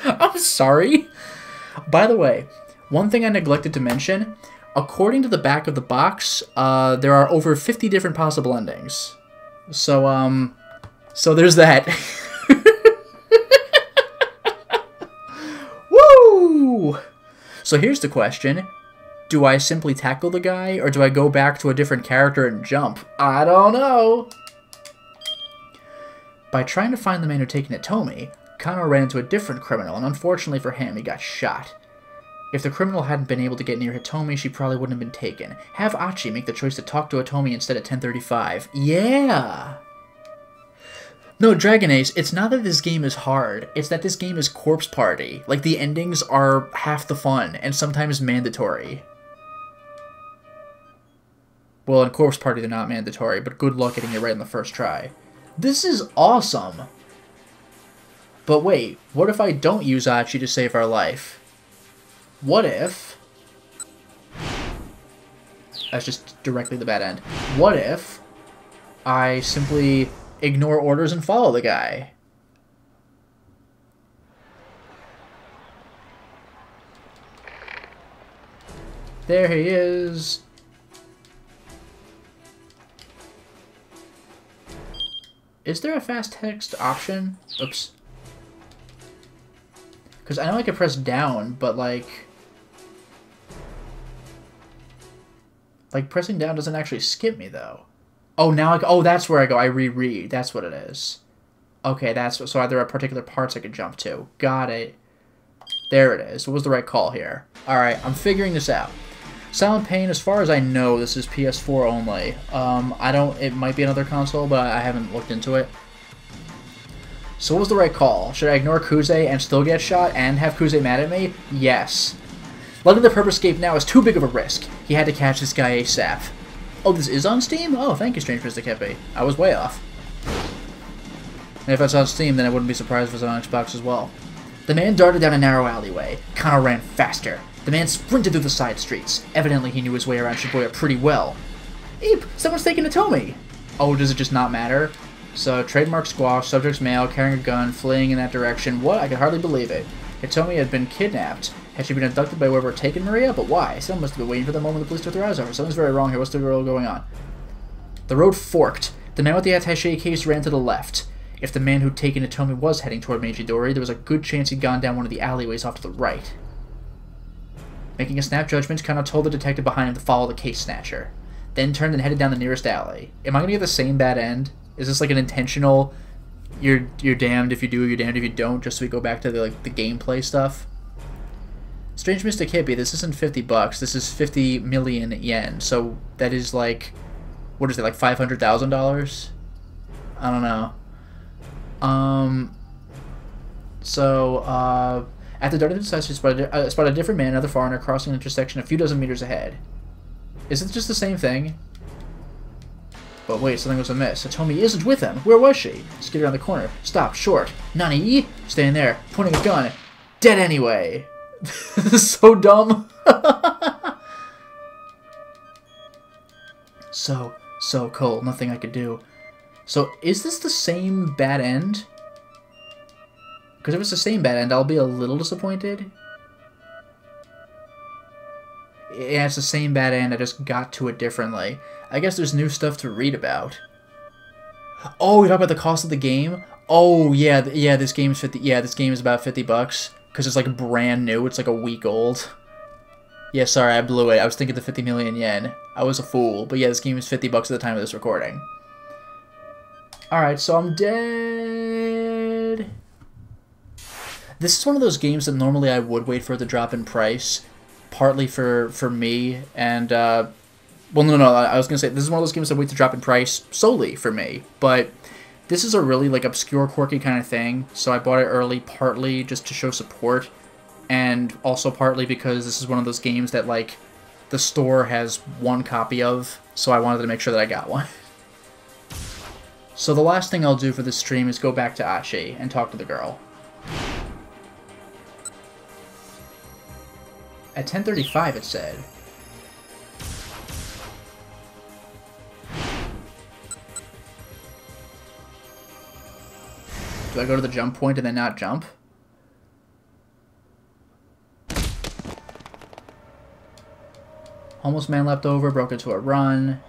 I'm sorry. By the way, one thing I neglected to mention, according to the back of the box, there are over 50 different possible endings. So there's that. Woo! So here's the question. Do I simply tackle the guy, or do I go back to a different character and jump? I don't know. By trying to find the man who'd taken Hitomi, Kano ran into a different criminal, and unfortunately for him, he got shot. If the criminal hadn't been able to get near Hitomi, she probably wouldn't have been taken. Have Achi make the choice to talk to Hitomi instead at 10:35. Yeah! No, Dragon Ace, it's not that this game is hard, it's that this game is Corpse Party. Like, the endings are half the fun, and sometimes mandatory. Well, in Corpse Party they're not mandatory, but good luck getting it right on the first try. This is awesome! But wait, what if I don't use Achi to save our life? What if... That's just directly the bad end. What if I simply ignore orders and follow the guy? There he is. Is there a fast text option? Oops. Because I know I can press down, but like pressing down doesn't actually skip me though. Oh, now oh, that's where I go. I reread. That's what it is. Okay, that's so there are particular parts I could jump to. Got it. There it is. What was the right call here? All right, I'm figuring this out. Silent Pain, as far as I know, this is PS4 only. I don't. It might be another console, but I haven't looked into it. So what was the right call? Should I ignore Kuze and still get shot and have Kuze mad at me? Yes. Letting the Purpose escape now is too big of a risk. He had to catch this guy ASAP. Oh, this is on Steam? Oh, thank you, Strange Mr. Kepi. I was way off. And if it's on Steam, then I wouldn't be surprised if it's on Xbox as well. The man darted down a narrow alleyway. Kano ran faster. The man sprinted through the side streets. Evidently, he knew his way around Shibuya pretty well. Eep! Someone's taking Hitomi! Oh, does it just not matter? So, trademark squash, subject's male, carrying a gun, fleeing in that direction. What? I can hardly believe it. Hitomi had been kidnapped. Had she been abducted by whoever had taken Maria? But why? Someone must have been waiting for the moment the police took their eyes off her. Something's very wrong here. What's the girl going on? The road forked. The man with the attaché case ran to the left. If the man who'd taken Hitomi was heading toward Meiji-dori, there was a good chance he'd gone down one of the alleyways off to the right. Making a snap judgment, Kano told the detective behind him to follow the case snatcher. Then turned and headed down the nearest alley. Am I going to get the same bad end? Is this like an intentional, you're damned if you do, you're damned if you don't, just so we go back to the gameplay stuff? Strange Mr. Kippy, this isn't $50, this is 50 million yen, so that is like, what is it, like $500,000? I don't know. At the darted side, she spotted a different man, another foreigner, crossing an intersection a few dozen meters ahead. Is it just the same thing? But wait, something was amiss. Hitomi isn't with him. Where was she? Skidded around the corner. Stop, short. Nani? Staying there, pointing a gun. Dead anyway. This is so dumb. So cold. Nothing I could do. So, is this the same bad end? Because if it's the same bad end, I'll be a little disappointed. Yeah, it's the same bad end. I just got to it differently. I guess there's new stuff to read about. Oh, you talk about the cost of the game? Oh, yeah, this game is 50. Yeah, this game is about $50 because it's like brand new. It's like a week old. Yeah, sorry, I blew it. I was thinking the 50 million yen. I was a fool. But yeah, this game is $50 at the time of this recording. All right, so I'm dead. This is one of those games that normally I would wait for it to drop in price, partly for me and well, no, I was gonna say this is one of those games that wait to drop in price solely for me, but This is a really, like, obscure, quirky kind of thing, so I bought it early, partly just to show support, and also partly because this is one of those games that, like, the store has one copy of, so I wanted to make sure that I got one. So the last thing I'll do for this stream is go back to Achi and talk to the girl. At 10:35 it said. Do I go to the jump point and then not jump? Homeless man left over, broke into a run.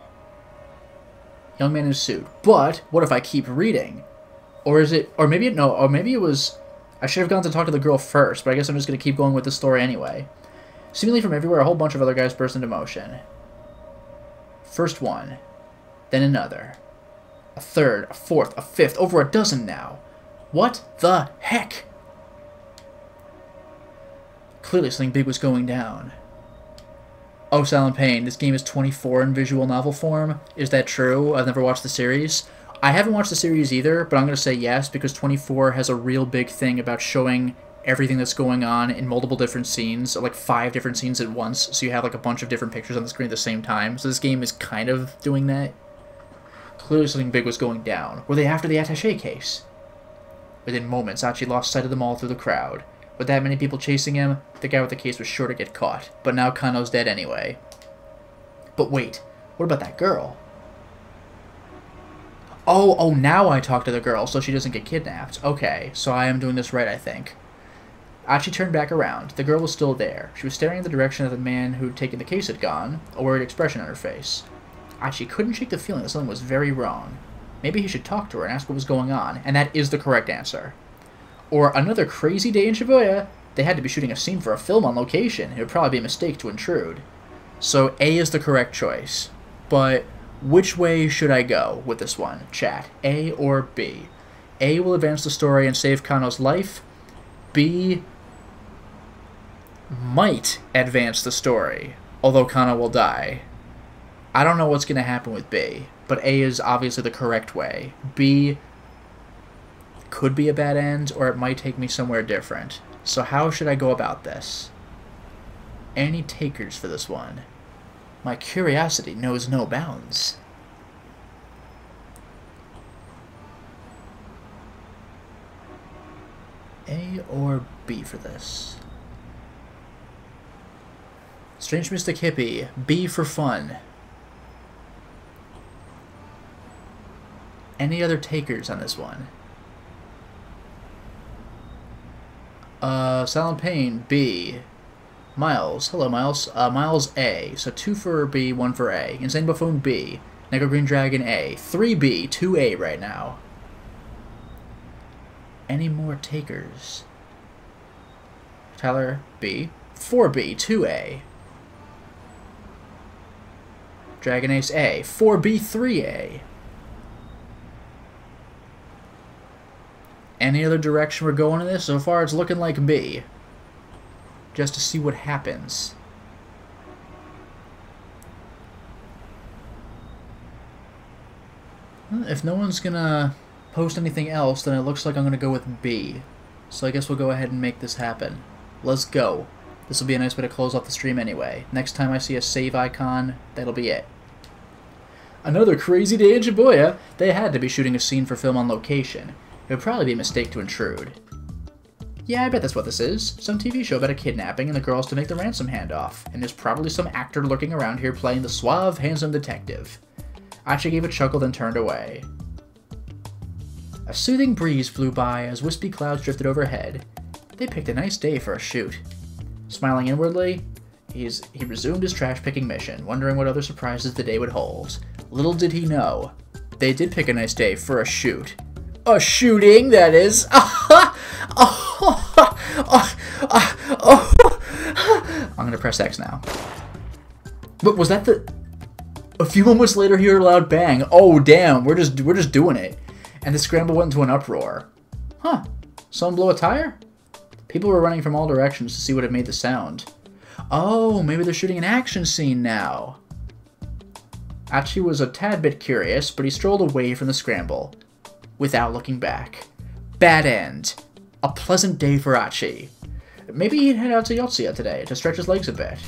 Young man in a suit. But, what if I keep reading? Or is it, or maybe it was, I should have gone to talk to the girl first, but I guess I'm just going to keep going with the story anyway. Seemingly from everywhere, a whole bunch of other guys burst into motion. First one, then another. A third, a fourth, a fifth, over a dozen now. What the heck? Clearly something big was going down. Oh, Silent Pain, this game is 24 in visual novel form. Is that true? I've never watched the series. I haven't watched the series either, but I'm going to say yes, because 24 has a real big thing about showing everything that's going on in multiple different scenes, like 5 different scenes at once, so you have like a bunch of different pictures on the screen at the same time. So this game is kind of doing that. Clearly something big was going down. Were they after the attaché case? Within moments, Achi lost sight of them all through the crowd. With that many people chasing him, the guy with the case was sure to get caught. But now Kano's dead anyway. But wait, what about that girl? Oh, now I talk to the girl so she doesn't get kidnapped. Okay, so I am doing this right, I think. Achi turned back around. The girl was still there. She was staring in the direction that the man who'd taken the case had gone, a worried expression on her face. Achi couldn't shake the feeling that something was very wrong. Maybe he should talk to her and ask what was going on, and that is the correct answer. Or another crazy day in Shibuya. They had to be shooting a scene for a film on location. It would probably be a mistake to intrude. So A is the correct choice. But which way should I go with this one, chat? A or B? A will advance the story and save Kano's life. B might advance the story, although Kano will die. I don't know what's going to happen with B, but A is obviously the correct way. B could be a bad end, or it might take me somewhere different. So how should I go about this? Any takers for this one? My curiosity knows no bounds. A or B for this? Strange Mystic Hippie, B for fun. Any other takers on this one? Silent Pain, B. Miles, hello Miles. Miles, A. So 2 for B, 1 for A. Insane Buffoon, B. Nego Green Dragon, A. 3B, 2A right now. Any more takers? Tyler, B. 4B, 2A. Dragon Ace, A. 4B, 3A. Any other direction we're going in this? So far it's looking like B. Just to see what happens. If no one's gonna post anything else, then it looks like I'm gonna go with B. So I guess we'll go ahead and make this happen. Let's go. This will be a nice way to close off the stream anyway. Next time I see a save icon, that'll be it. Another crazy day in Shibuya. They had to be shooting a scene for film on location. It would probably be a mistake to intrude. Yeah, I bet that's what this is. Some TV show about a kidnapping and the girls to make the ransom handoff. And there's probably some actor lurking around here playing the suave, handsome detective. Achi gave a chuckle, then turned away. A soothing breeze blew by as wispy clouds drifted overhead. They picked a nice day for a shoot. Smiling inwardly, he resumed his trash-picking mission, wondering what other surprises the day would hold. Little did he know, they did pick a nice day for a shoot. A shooting, that is. I'm gonna press X now. But was that the... A few moments later, he heard a loud bang. Oh, damn, we're just doing it. And the scramble went into an uproar. Huh, someone blow a tire? People were running from all directions to see what had made the sound. Oh, maybe they're shooting an action scene now. Achi was a tad bit curious, but he strolled away from the scramble. without looking back. Bad end. A pleasant day for Achi. Maybe he'd head out to Yotsuya today to stretch his legs a bit.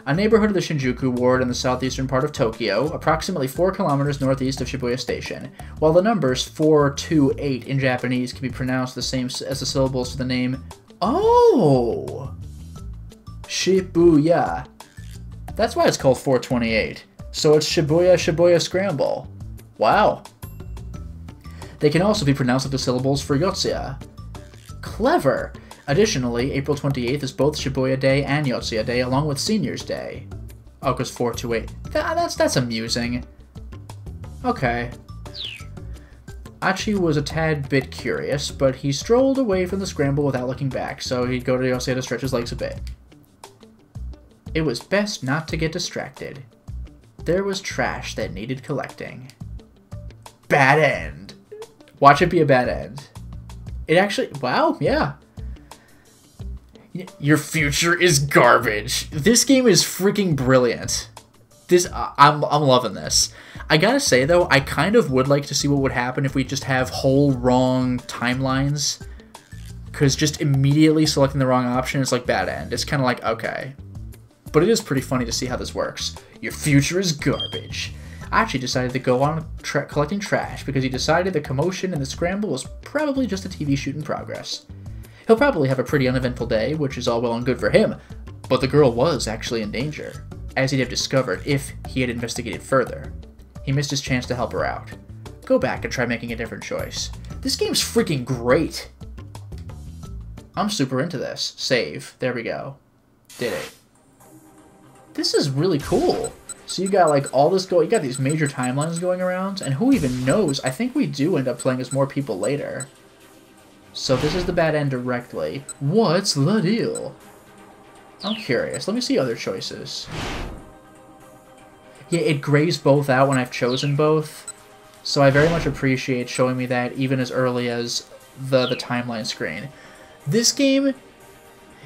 A neighborhood of the Shinjuku ward in the southeastern part of Tokyo, approximately 4 kilometers northeast of Shibuya Station. While the numbers 4, 2, 8 in Japanese can be pronounced the same as the syllables to the name. Oh! Shibuya. That's why it's called 428. So it's Shibuya Scramble. Wow. They can also be pronounced like the syllables for Yotsuya. Clever! Additionally, April 28th is both Shibuya Day and Yotsuya Day, along with Senior's Day. Oh, because 428. That's amusing. Okay. Achi was a tad bit curious, but he strolled away from the scramble without looking back, so he'd go to Yotsuya to stretch his legs a bit. It was best not to get distracted. There was trash that needed collecting. Bad end. Watch it be a bad end. It actually... Wow, yeah. Your future is garbage. This game is freaking brilliant. I'm loving this. I gotta say, though, I kind of would like to see what would happen if we just have whole wrong timelines. Because just immediately selecting the wrong option is like bad end. It's kind of like, okay. But it is pretty funny to see how this works. Your future is garbage. Achi decided to go on collecting trash because he decided the commotion in the scramble was probably just a TV shoot in progress. He'll probably have a pretty uneventful day, which is all well and good for him, but the girl was actually in danger, as he'd have discovered if he had investigated further. He missed his chance to help her out. Go back and try making a different choice. This game's freaking great! I'm super into this. Save. There we go. Did it. This is really cool. So you got like all this you got these major timelines going around, and who even knows, I think we do end up playing as more people later. So this is the bad end directly. What's the deal? I'm curious. Let me see other choices. Yeah, it grays both out when I've chosen both. So I very much appreciate showing me that even as early as the timeline screen. This game...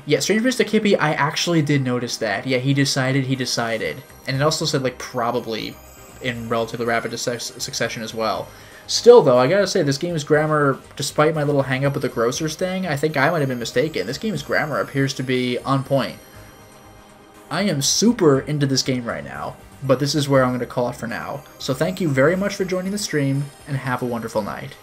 Yeah, Strange Mr. Kippy, I actually did notice that. Yeah, he decided. And it also said, like, probably in relatively rapid succession as well. Still, though, I gotta say, this game's grammar, despite my little hang-up with the grocers thing, I think I might have been mistaken. This game's grammar appears to be on point. I am super into this game right now, but this is where I'm going to call it for now. So thank you very much for joining the stream, and have a wonderful night.